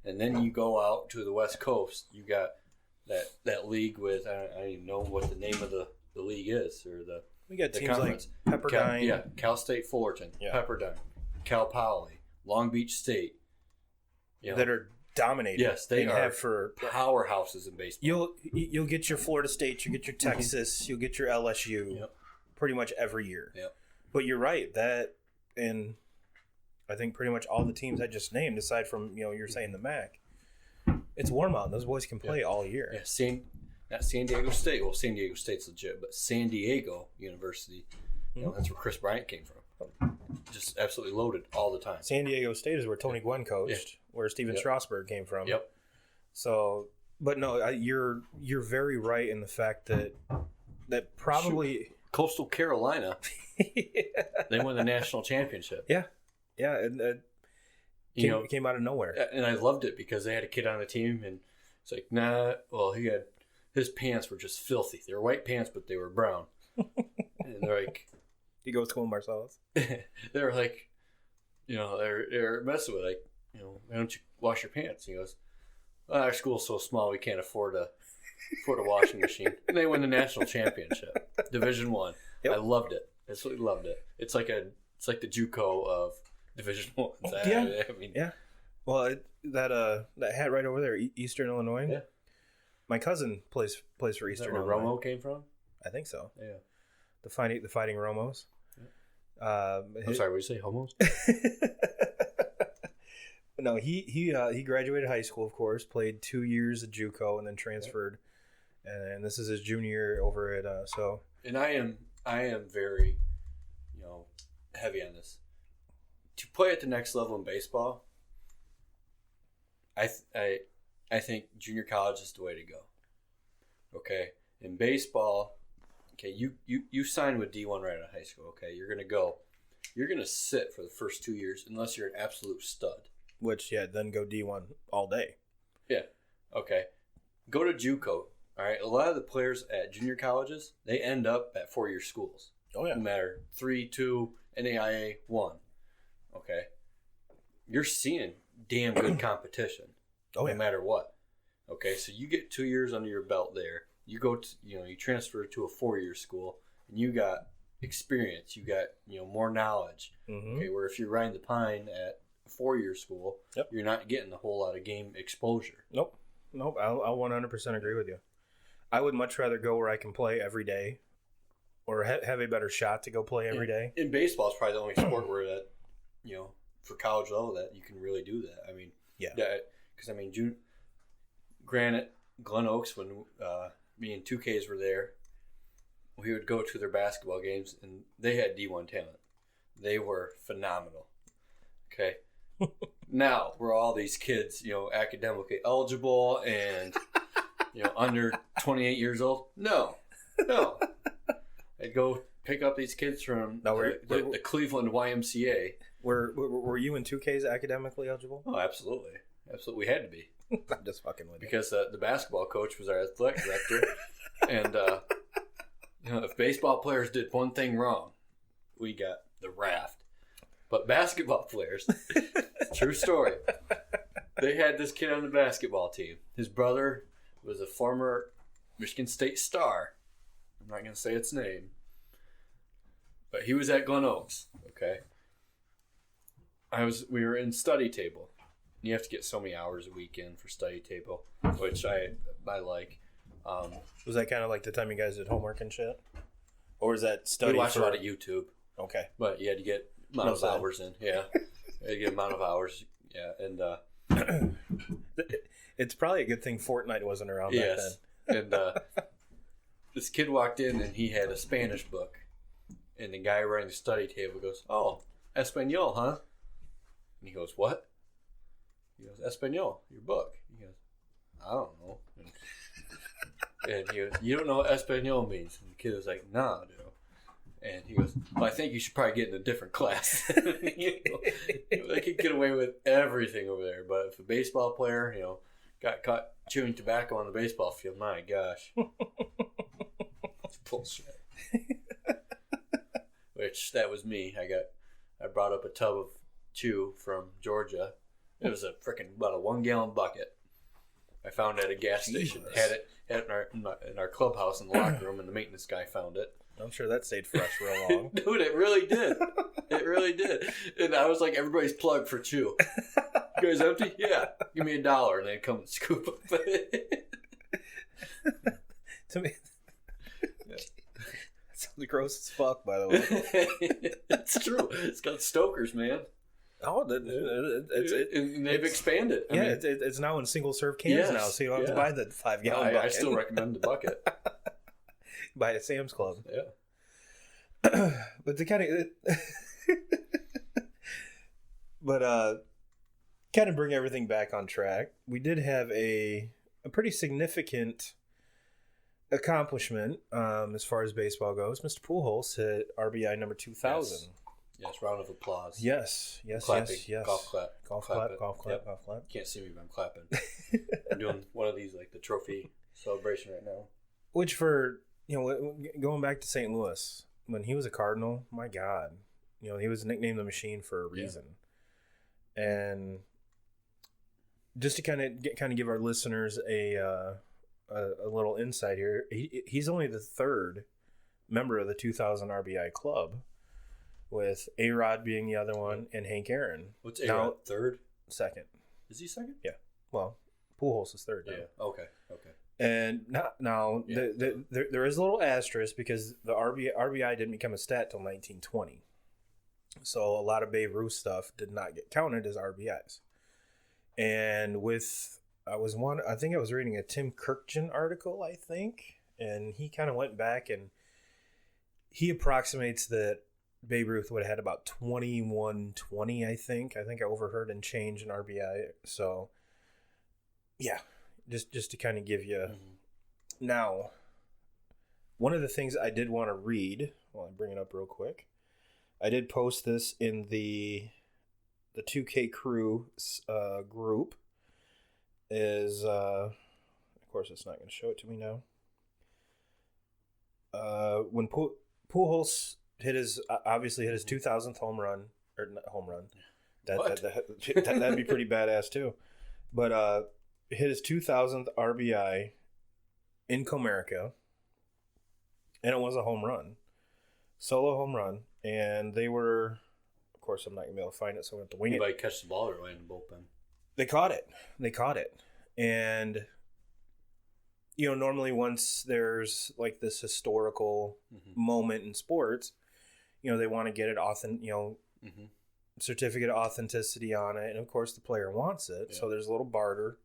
And then you go out to the West Coast, you got that league with, I don't even know what the name of the league is, or we got the teams conference. like Pepperdine. Cal State Fullerton, Pepperdine, Cal Poly, Long Beach State. That are dominating. Yes, they are have for powerhouses in baseball. You'll get your Florida State, you get your Texas, you'll get your LSU, pretty much every year. Yep. But you're right, that and I think pretty much all the teams I just named, aside from you're saying the MAC, it's warm out. Those boys can play all year. Yeah, not San Diego State. Well, San Diego State's legit, but San Diego University, that's where Chris Bryant came from. Just absolutely loaded all the time. San Diego State is where Tony Gwynn coached, where Steven Strasburg came from. Yep. So, but no, you're very right in the fact that probably Coastal Carolina, they won the national championship. Yeah, and it came out of nowhere. And I loved it because they had a kid on the team, and it's like, his pants were just filthy. They were white pants, but they were brown. And they're like, he goes to Marcellus. They're like, they're messing with why don't you wash your pants? He goes, our school's so small we can't afford a washing machine. And they win the national championship, Division I. Yep. I loved it. Absolutely loved it. It's like the JUCO of Division I. Yeah. Well, that hat right over there, Eastern Illinois. Yeah. My cousin plays for Eastern Is that where Illinois. Romo came from? I think so. Yeah. The fighting Romos. Yeah. I'm sorry, what did you say? Homos? No, he graduated high school, of course, played 2 years at JUCO, and then transferred, and this is his junior year over at so. And I am very, heavy on this. To play at the next level in baseball, I think junior college is the way to go. Okay, in baseball, okay, you sign with D1 right out of high school. Okay, you're gonna sit for the first 2 years unless you're an absolute stud. Which then go D1 all day. Yeah. Okay. Go to JUCO. All right. A lot of the players at junior colleges, they end up at 4-year schools. Oh yeah. No matter 3, 2, NAIA 1. Okay. You're seeing damn good competition. Oh yeah. No matter what. Okay. So you get 2 years under your belt there. You go to you transfer to a 4-year school, and you got experience. You got more knowledge. Mm-hmm. Okay. Where if you're riding the pine at 4-year school, you're not getting a whole lot of game exposure. Nope. I'll 100% agree with you. I would much rather go where I can play every day, or have a better shot to go play every day. In baseball, it's probably the only sport where that, for college level, that you can really do that. I mean, Yeah. because granted, Glen Oaks, when me and 2Ks were there, we would go to their basketball games, and they had D1 talent. They were phenomenal. Okay. Now, were all these kids, academically eligible and, under 28 years old? No. I'd go pick up these kids from the Cleveland YMCA. Were you in 2Ks academically eligible? Oh, absolutely. Absolutely. We had to be. I'm just fucking with you. Because the basketball coach was our athletic director. And, if baseball players did one thing wrong, we got the raft. But basketball players, true story, they had this kid on the basketball team. His brother was a former Michigan State star. I'm not going to say its name. But he was at Glen Oaks, okay? We were in study table. You have to get so many hours a week in for study table, which I like. Was that kind of like the time you guys did homework and shit? Or was that study? We watched a lot of YouTube. Okay. But you had to get amount of hours in. Yeah. You had to get amount of hours. Yeah. And it's probably a good thing Fortnite wasn't around back then. And this kid walked in and he had a Spanish book. And the guy running the study table goes, "Oh, Espanol, huh?" And he goes, "What?" He goes, "Espanol, your book." He goes, "I don't know." And he goes, "You don't know what Espanol means?" And the kid was like, "Nah, dude." And he goes, "Well, I think you should probably get in a different class." They could get away with everything over there. But if a baseball player, got caught chewing tobacco on the baseball field, my gosh. It's bullshit. Which, that was me. I brought up a tub of chew from Georgia. It was about a 1 gallon bucket. I found it at a gas station. Had it in our clubhouse in the locker room, and the maintenance guy found it. I'm sure that stayed fresh real long. Dude, it really did. It really did. And I was like everybody's plug for chew. You guys empty? Yeah. Give me $1, and they'd come and scoop up. To me, that sounds gross as fuck, by the way. It's true. It's got Stokers, man. Oh, and they've expanded. I mean, it's now in single serve cans now, so you don't have to buy the 5 gallon bucket. I still recommend the bucket. Buy it at Sam's Club. Yeah. But to kind of bring everything back on track, we did have a pretty significant accomplishment as far as baseball goes. Mr. Pujols hit RBI number 2000. Yes, round of applause. Yes. Clapping. Yes. Golf clap. Golf clap. Can't see me, but I'm clapping. I'm doing one of these, like the trophy celebration right now. Which going back to St. Louis, when he was a Cardinal, my God, he was nicknamed the Machine for a reason. Yeah. And just to kind of give our listeners a little insight here, he's only the third member of the 2000 RBI club, with A-Rod being the other one and Hank Aaron. What's A-Rod, third? Second. Is he second? Yeah. Well, Pujols is third. Yeah. Okay. And now there is a little asterisk because the RBI didn't become a stat till 1920. So a lot of Babe Ruth stuff did not get counted as RBIs. And I think I was reading a Tim Kirkjian article, and he kind of went back and he approximates that Babe Ruth would have had about 2120, I think. I overheard and change in RBI. So, yeah, just to kind of give you. Mm-hmm. Now, one of the things I did want to read, while I bring it up real quick, I did post this in the 2K crew group. Is of course it's not going to show it to me now. When Pujols hit his 2000th home run, or not home run, that'd be pretty badass too. But hit his 2000th RBI in Comerica, and it was a home run, solo home run, and they were. Of course, I'm not gonna be able to find it, so I have to wing it. Anybody catch the ball or land in the bullpen? They caught it, and normally once there's like this historical moment in sports, they want to get it certificate of authenticity on it, and of course the player wants it, so there's a little barter.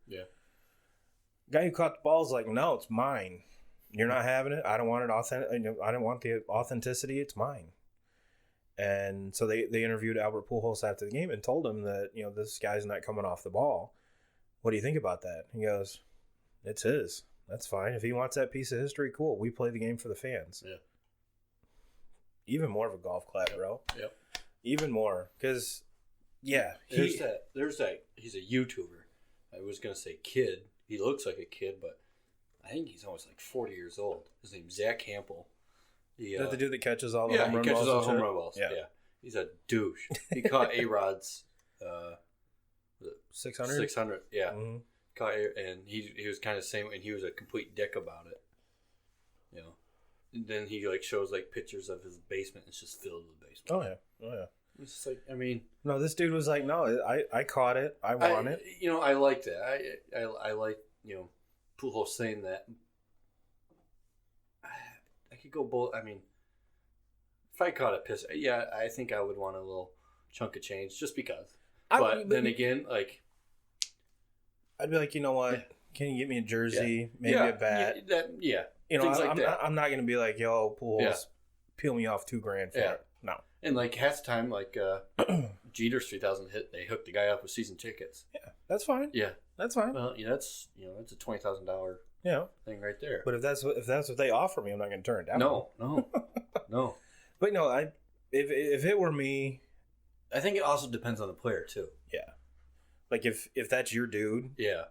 Guy who caught the ball is like, no, it's mine. You're not having it. I don't want it authentic. I don't want the authenticity. It's mine. And so they interviewed Albert Pujols after the game and told him that this guy's not coming off the ball. What do you think about that? He goes, it's his. That's fine. If he wants that piece of history, cool. We play the game for the fans. Yeah. Even more of a golf clap, bro. Yep. Even more, because there's that. He's a YouTuber. I was gonna say kid. He looks like a kid, but I think he's almost like 40 years old. His name's Zach Hampel. Is that the dude that catches all the home run balls? Yeah, he catches all the home run balls. Yeah. He's a douche. He caught A-Rod's 600? 600, yeah. Mm-hmm. And he was kind of saying, and he was a complete dick about it. And then he shows pictures of his basement. It's just filled with the basement. Oh yeah. It's just I no, this dude was like, no, I caught it. I want it. I like that. I like, Pujols saying that. I could go both. If I caught a piss, I think I would want a little chunk of change just because. But then again, I'd be like, you know what? Yeah. Can you get me a jersey, maybe a bat? I'm not going to be like, yo, Pujols, peel me off $2,000 for it. No. And half the time, Jeter's 3,000 hit, they hooked the guy up with season tickets. Yeah, that's fine. Yeah, that's fine. Well, that's a $20,000 thing right there. But if that's what they offer me, I'm not going to turn it down. No. But no, if it were me, I think it also depends on the player too. Yeah, like if that's your dude. Yeah.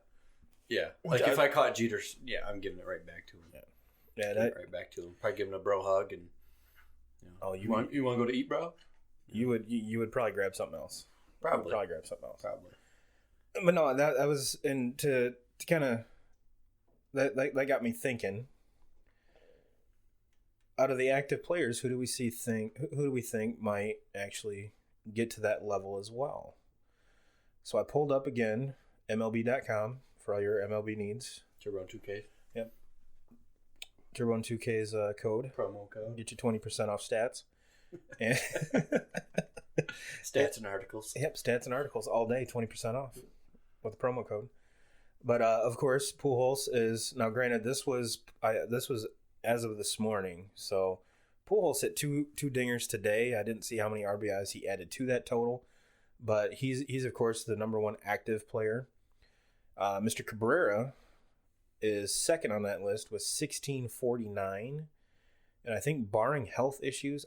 If I caught Jeter's, I'm giving it right back to him. Right back to him. Probably giving him a bro hug and. You want to go to eat, bro? You would probably grab something else. Probably grab something else. Probably. But no, that was to kind of that got me thinking. Out of the active players, who do we think might actually get to that level as well? So I pulled up again MLB.com for all your MLB needs. Turbo 2K. Yep. Turbo 2K's code. Promo code. Get you 20% off stats. And stats and articles. Yep, stats and articles all day, 20% off with the promo code. But of course, Pujols is now. Granted, this was as of this morning. So Pujols hit two dingers today. I didn't see how many RBIs he added to that total, but he's of course the number one active player. Mr. Cabrera is second on that list with 1649, and I think barring health issues,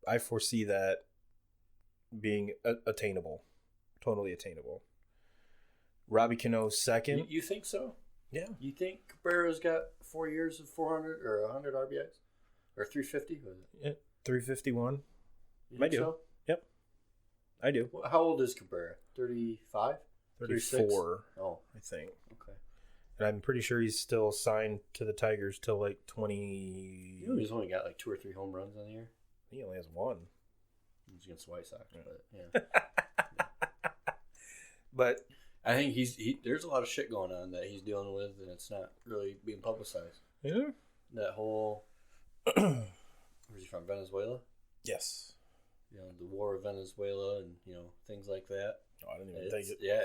I foresee that being attainable, totally attainable. Robbie Cano's second. You think so? Yeah. You think Cabrera's got 4 years of 400 or 100 RBIs? Or 350? Was it? Yeah, 351. I do. So? Yep. I do. Well, how old is Cabrera? 35? 34. Oh. I think. Okay. And I'm pretty sure he's still signed to the Tigers till like 20. He's only got like 2 or 3 home runs on the year. He only has 1. He's against the White Sox, but yeah. But I think there's a lot of shit going on that he's dealing with, and it's not really being publicized. Yeah. That whole. Where's he from? Venezuela? Yes. The war of Venezuela and things like that. Oh, I didn't even take it. Yeah,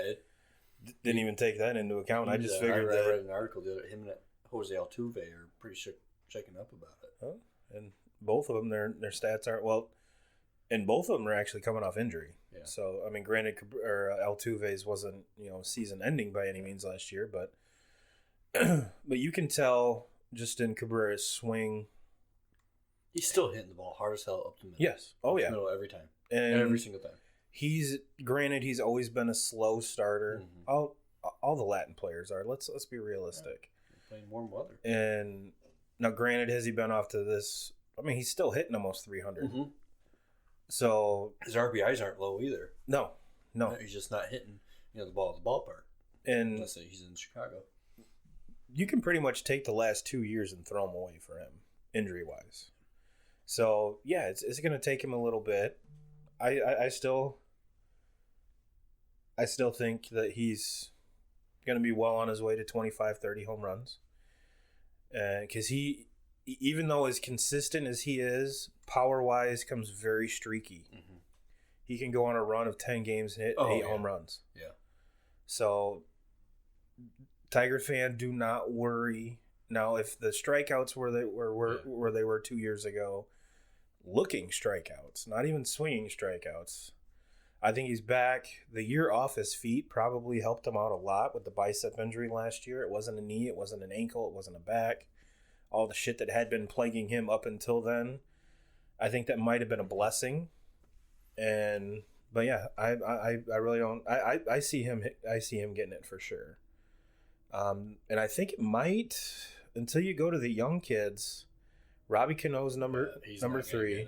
didn't even take that into account. I just figured I read an article that him and Jose Altuve are pretty shaken up about it. Huh? And both of them, their stats aren't well. And both of them are actually coming off injury. Yeah. So, I mean, granted, Altuve's wasn't, season ending by any means last year, but but you can tell just in Cabrera's swing. He's still hitting the ball hard as hell up the middle. Yes. Oh, yeah. Middle every time. And every single time. He's always been a slow starter. Mm-hmm. All the Latin players are. Let's be realistic. Yeah. Playing warm weather. And now, granted, has he been off to this? I mean, he's still hitting almost 300. Mm-hmm. So his RBIs aren't low either. No, he's just not hitting the ball at the ballpark. And unless he's in Chicago, you can pretty much take the last 2 years and throw them away for him, injury wise. So yeah, it's going to take him a little bit. I still think that he's going to be well on his way to 25, 30 home runs. because even though as consistent as he is, power-wise comes very streaky. Mm-hmm. He can go on a run of 10 games and hit 8 home runs. Yeah. So, Tiger fan, do not worry. Now, if the strikeouts were where they were 2 years ago, looking strikeouts, not even swinging strikeouts, I think he's back. The year off his feet probably helped him out a lot with the bicep injury last year. It wasn't a knee, it wasn't an ankle, it wasn't a back. All the shit that had been plaguing him up until then, I think that might have been a blessing. But yeah, I really don't. I see him getting it for sure. And I think it might, until you go to the young kids. Robbie Cano's number 3.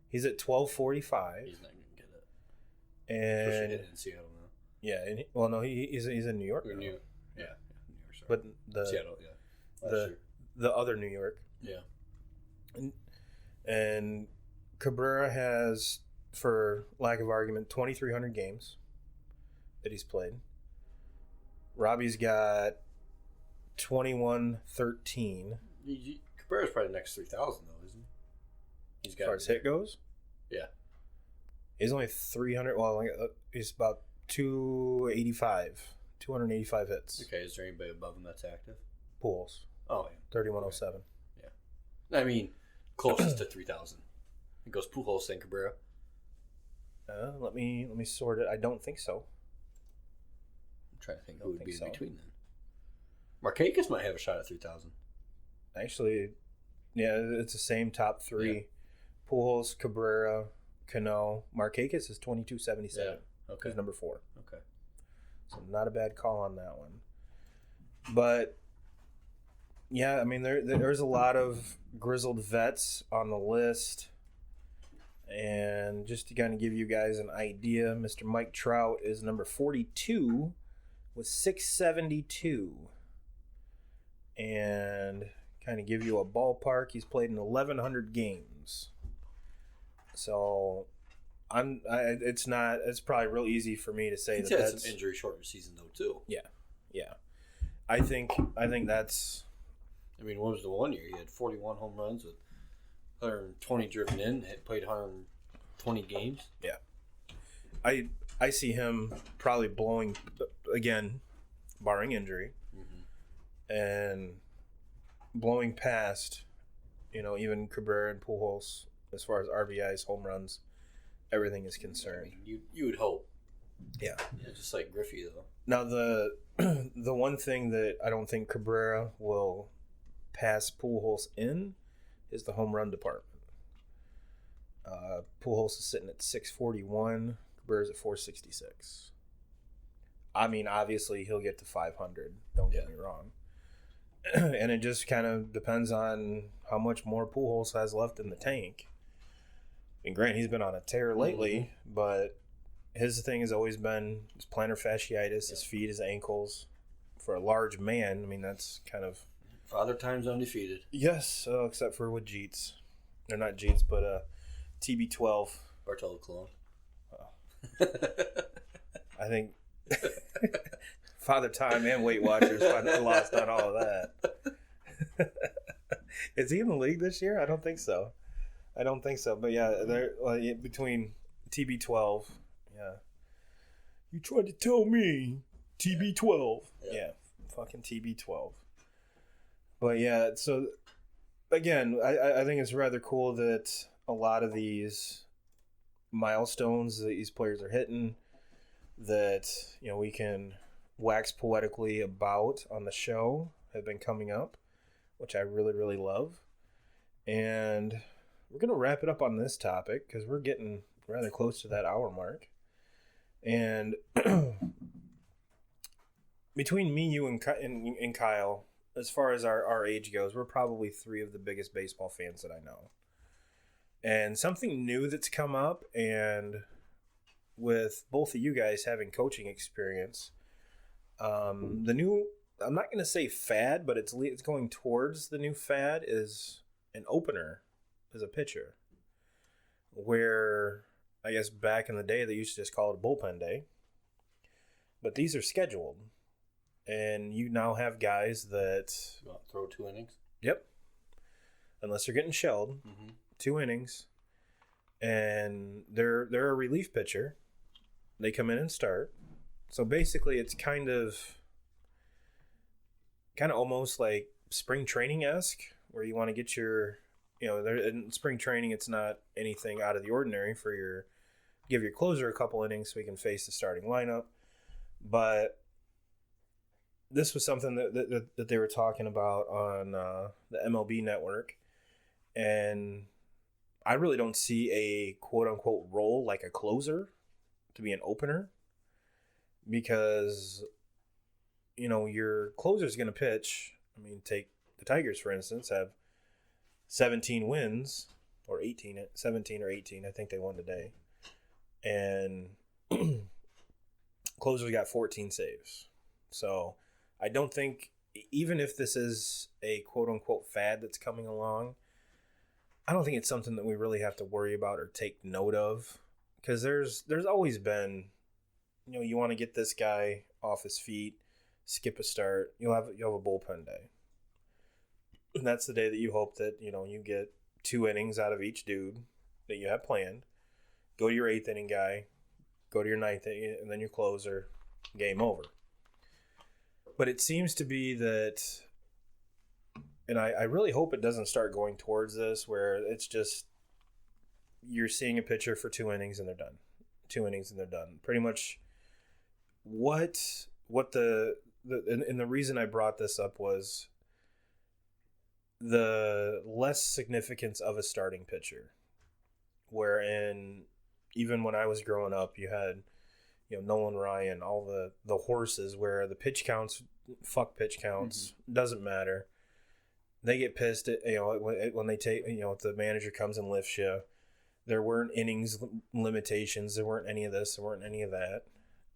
He's at 1245. He's not gonna get it. And especially in Seattle now. Yeah, he's in New York. New York, sorry. But Seattle, the other New York. Yeah. And Cabrera has, for lack of argument, 2,300 games that he's played. Robbie's got 2113. Cabrera's probably the next 3,000 though, isn't he? He's got as far as hit goes. Yeah. He's only 300. Well, he's about 285 hits. Okay, is there anybody above him that's active? Pujols. Oh yeah. 3107. Yeah. I mean, closest to 3,000. It goes Pujols and Cabrera. Let me sort it. I don't think so. I'm trying to think who would be in between then. Markakis might have a shot at 3,000. Actually, yeah, it's the same top 3. Yeah. Pujols, Cabrera, Cano. Markakis is 2277. Yeah. Okay. He's number 4. Okay. So not a bad call on that one. But yeah, I mean there's a lot of grizzled vets on the list. And just to kind of give you guys an idea, Mr. Mike Trout is number 42 with 672. And kind of give you a ballpark, he's played in 1,100 games. So it's probably real easy for me to say he's had some injury shortened season though too. Yeah. I think that's. I mean, what was the one year he had 41 home runs with 120 driven in, played 120 games. Yeah, I see him probably blowing again, barring injury, and blowing past, even Cabrera and Pujols as far as RBIs, home runs, everything is concerned. I mean, you would hope. Yeah, just like Griffey though. Now the one thing that I don't think Cabrera will pass Pujols in is the home run department. Pujols is sitting at 641. Cabrera's at 466. I mean, obviously he'll get to 500. Don't get me wrong. And it just kind of depends on how much more Pujols has left in the tank. And Grant, he's been on a tear lately, but his thing has always been his plantar fasciitis, his feet, his ankles. For a large man, I mean, that's kind of... Father Time's undefeated. Yes, except for with Jeets. They're not Jeets, but TB12. Bartolo Colon. I think Father Time and Weight Watchers lost on all of that. Is he in the league this year? I don't think so. But yeah, they're between TB12. Yeah. You tried to tell me TB12. Yeah. Fucking TB12. But yeah, so again, I think it's rather cool that a lot of these milestones that these players are hitting, that we can wax poetically about on the show, have been coming up, which I really, really love. And we're going to wrap it up on this topic because we're getting rather close to that hour mark. And between me, you, and Kyle, as far as our age goes, we're probably 3 of the biggest baseball fans that I know. And something new that's come up, and with both of you guys having coaching experience, the new, I'm not going to say fad, but it's going towards the new fad, is an opener as a pitcher. Where, I guess back in the day, they used to just call it a bullpen day. But these are scheduled. And you now have guys that... Throw 2 innings? Yep. Unless they're getting shelled. 2 innings. And they're a relief pitcher. They come in and start. So basically it's kind of almost like spring training-esque, where you want to get your, in spring training it's not anything out of the ordinary for give your closer a couple innings so he can face the starting lineup. But this was something that they were talking about on the MLB network, and I really don't see a quote-unquote role like a closer to be an opener, because your closer's going to pitch. I mean, take the Tigers, for instance, have 17 wins, or 17 or 18. I think they won today. And closer's got 14 saves. So I don't think, even if this is a quote-unquote fad that's coming along, I don't think it's something that we really have to worry about or take note of. Because there's always been, you want to get this guy off his feet, skip a start, you'll have a bullpen day. And that's the day that you hope that, you get 2 innings out of each dude that you have planned. Go to your 8th inning guy, go to your 9th inning, and then your closer, game over. But it seems to be that, and I really hope it doesn't start going towards this, where it's just, you're seeing a pitcher for 2 innings and they're done. 2 innings and they're done. Pretty much what the reason I brought this up was the less significance of a starting pitcher. Wherein, even when I was growing up, you had, Nolan Ryan, all the horses where the pitch counts, fuck pitch counts, doesn't matter. They get pissed at, when they take, if the manager comes and lifts you. There weren't innings limitations. There weren't any of this. There weren't any of that.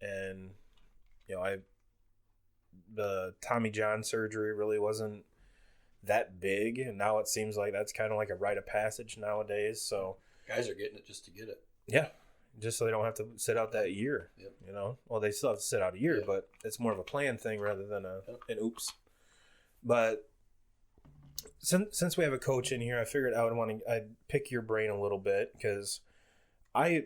And, the Tommy John surgery really wasn't that big. And now it seems like that's kind of like a rite of passage nowadays. So guys are getting it just to get it. Yeah. Just so they don't have to sit out that year. Yep. Well, they still have to sit out a year, but it's more of a planned thing rather than an oops. But since we have a coach in here, I figured I'd pick your brain a little bit, because I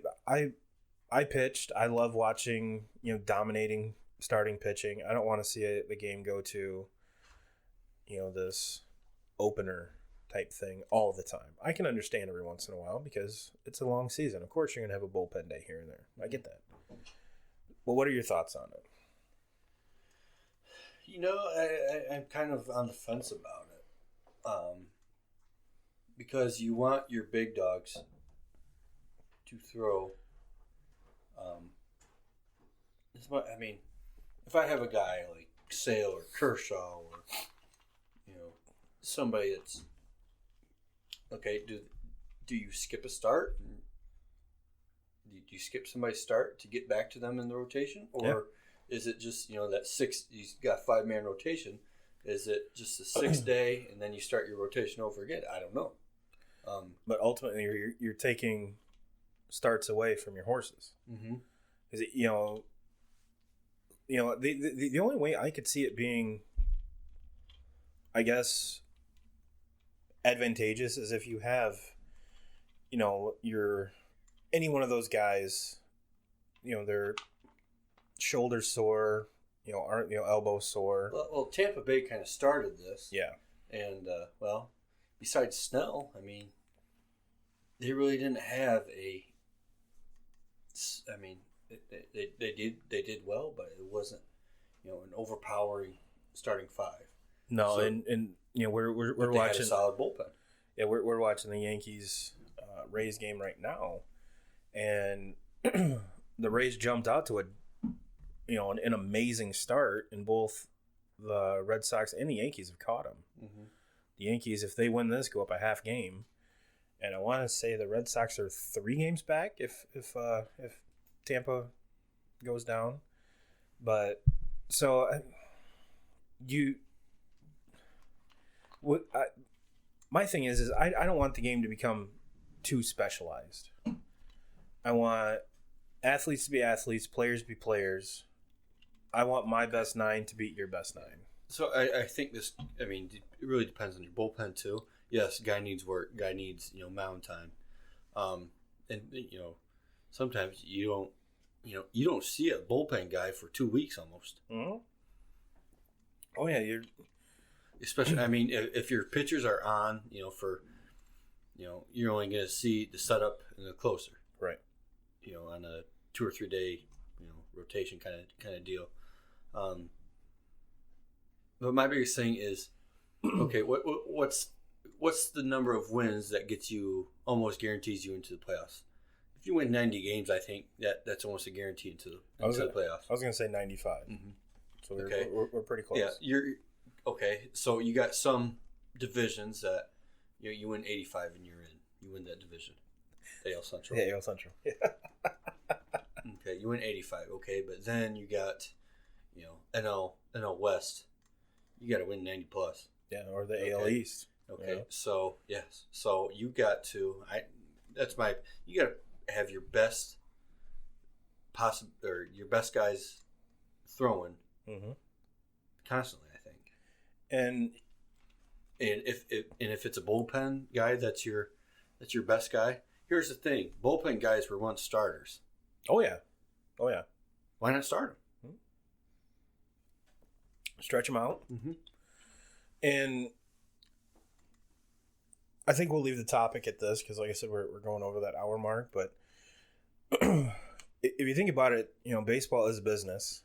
pitched. I love watching, dominating starting pitching. I don't want to see the game go to, this opener type thing all the time. I can understand every once in a while because it's a long season. Of course, you're going to have a bullpen day here and there. I get that. Well, what are your thoughts on it? I'm kind of on the fence about it. Because you want your big dogs to throw. If I have a guy like Sale or Kershaw, or somebody that's okay, do you skip a start? Do you skip somebody's start to get back to them in the rotation, or is it just that 6? You got 5-man rotation. Is it just the 6th day and then you start your rotation over again? I don't know. But ultimately, you're taking starts away from your horses. Is it the only way I could see it being, I guess, advantageous is if you have, any one of those guys, their shoulders sore. Aren't elbow sore. Well, Tampa Bay kind of started this. Yeah. And, besides Snell, they really didn't have they did well, but it wasn't, an overpowering starting 5. No, so, and we're watching had a solid bullpen. Yeah, we're watching the Yankees Rays game right now, and the Rays jumped out to an amazing start, and both the Red Sox and the Yankees have caught them. The Yankees, if they win this, go up a half game, and I want to say the Red Sox are 3 games back if Tampa goes down. But so my thing is I don't want the game to become too specialized. I want athletes to be athletes, players to be players. I want my best 9 to beat your best 9. So I think this. I mean, it really depends on your bullpen too. Yes, guy needs work. Guy needs mound time. And sometimes you don't see a bullpen guy for 2 weeks almost. Mm-hmm. Oh yeah, especially. I mean, if your pitchers are on, for you're only going to see the setup and the closer, right? On a 2 or 3 day rotation kind of deal. But my biggest thing is, okay, what's the number of wins that gets you almost guarantees you into the playoffs? If you win 90 games, I think that's almost a guarantee into the playoffs. I was going to say 95. Mm-hmm. So we're pretty close. Yeah, you're okay. So you got some divisions that you win 85 and you're in. You win that division. AL Central. Yeah, AL Central. Yeah. Okay, you win 85. Okay, but then you got NL West. You got to win 90 plus. Yeah, or the AL East. Okay, so yes, so you got to. You got to have your best your best guys throwing constantly. I think, and if it's a bullpen guy that's your best guy. Here's the thing: bullpen guys were once starters. Oh yeah. Why not start them? Stretch them out, mm-hmm. And I think we'll leave the topic at this because, like I said, we're going over that hour mark. But if you think about it, baseball is a business.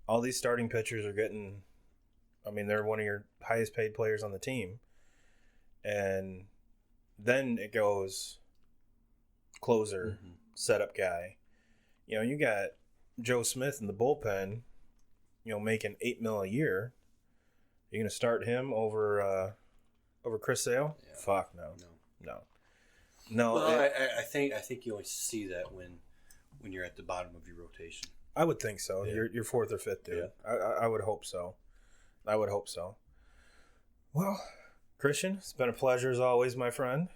All these starting pitchers are getting. I mean, they're one of your highest paid players on the team, and then it goes closer, setup guy. You got Joe Smith in the bullpen, making $8 million a year. You're gonna start him over Chris Sale? Yeah. Fuck no. Well, I think you only see that when you're at the bottom of your rotation. I would think so. Yeah. You're fourth or fifth, dude. Yeah. I would hope so. Well, Christian, it's been a pleasure as always, my friend.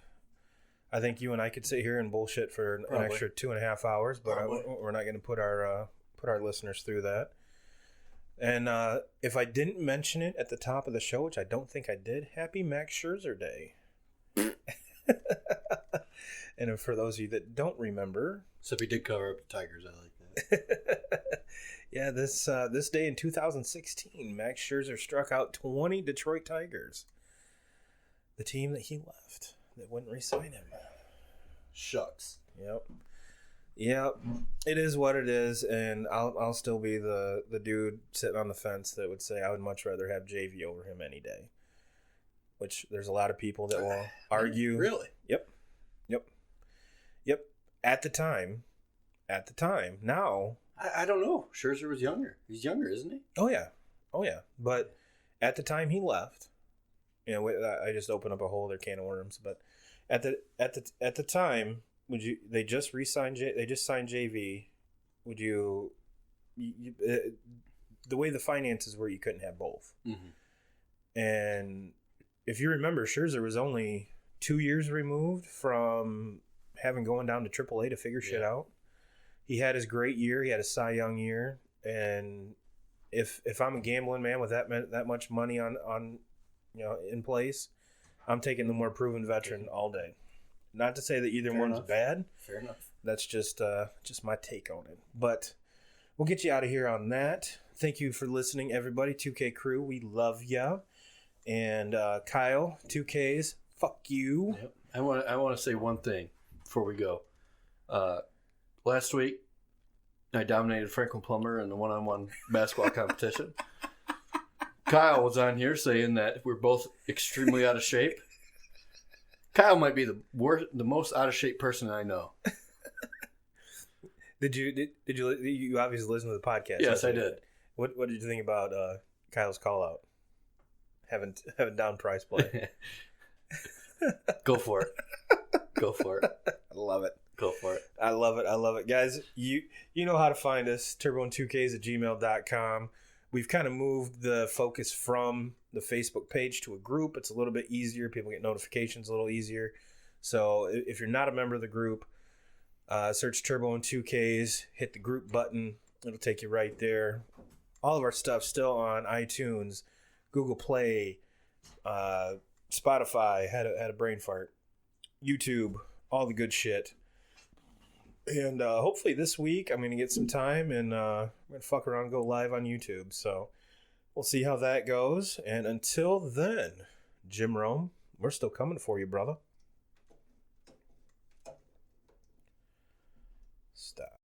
I think you and I could sit here and bullshit for an extra 2.5 hours, but we're not going to put our listeners through that. And if I didn't mention it at the top of the show, which I don't think I did, happy Max Scherzer Day. And for those of you that don't remember, so if he did cover up the Tigers, I like that. Yeah, this day in 2016, Max Scherzer struck out 20 Detroit Tigers, the team that he left. That wouldn't re-sign him. Shucks. Yep. It is what it is, and I'll still be the dude sitting on the fence that would say I would much rather have JV over him any day. Which there's a lot of people that will argue. Really? Yep. At the time. Now, I don't know. Scherzer was younger. He's younger, isn't he? Oh yeah. But at the time he left. I just opened up a whole other can of worms. But at the time, they just signed JV. Would you the way the finances were, you couldn't have both. Mm-hmm. And if you remember, Scherzer was only 2 years removed from having going down to AAA to figure shit out. He had his great year. He had a Cy Young year. And if I'm a gambling man with that much money on in place, I'm taking the more proven veteran all day. Not to say that either one's bad. Fair enough. That's just my take on it. But we'll get you out of here on that. Thank you for listening, everybody. 2K crew, we love ya. And Kyle, 2Ks, fuck you. Yep. I want to say one thing before we go. Last week, I dominated Franklin Plummer in the one-on-one basketball competition. Kyle was on here saying that we're both extremely out of shape. Kyle might be the most out of shape person I know. Did you obviously listen to the podcast? Yes, I did. What did you think about Kyle's call out? Having down price play. Go for it. I love it. Go for it. I love it. Guys, you know how to find us, turbo2ks@gmail.com. We've kind of moved the focus from the Facebook page to a group. It's a little bit easier. People get notifications a little easier. So if you're not a member of the group, search Turbo and 2Ks, hit the group button. It'll take you right there. All of our stuff still on iTunes, Google Play, Spotify, had a brain fart, YouTube, all the good shit. And hopefully this week I'm going to get some time and I'm going to fuck around and go live on YouTube. So we'll see how that goes. And until then, Jim Rome, we're still coming for you, brother. Stop.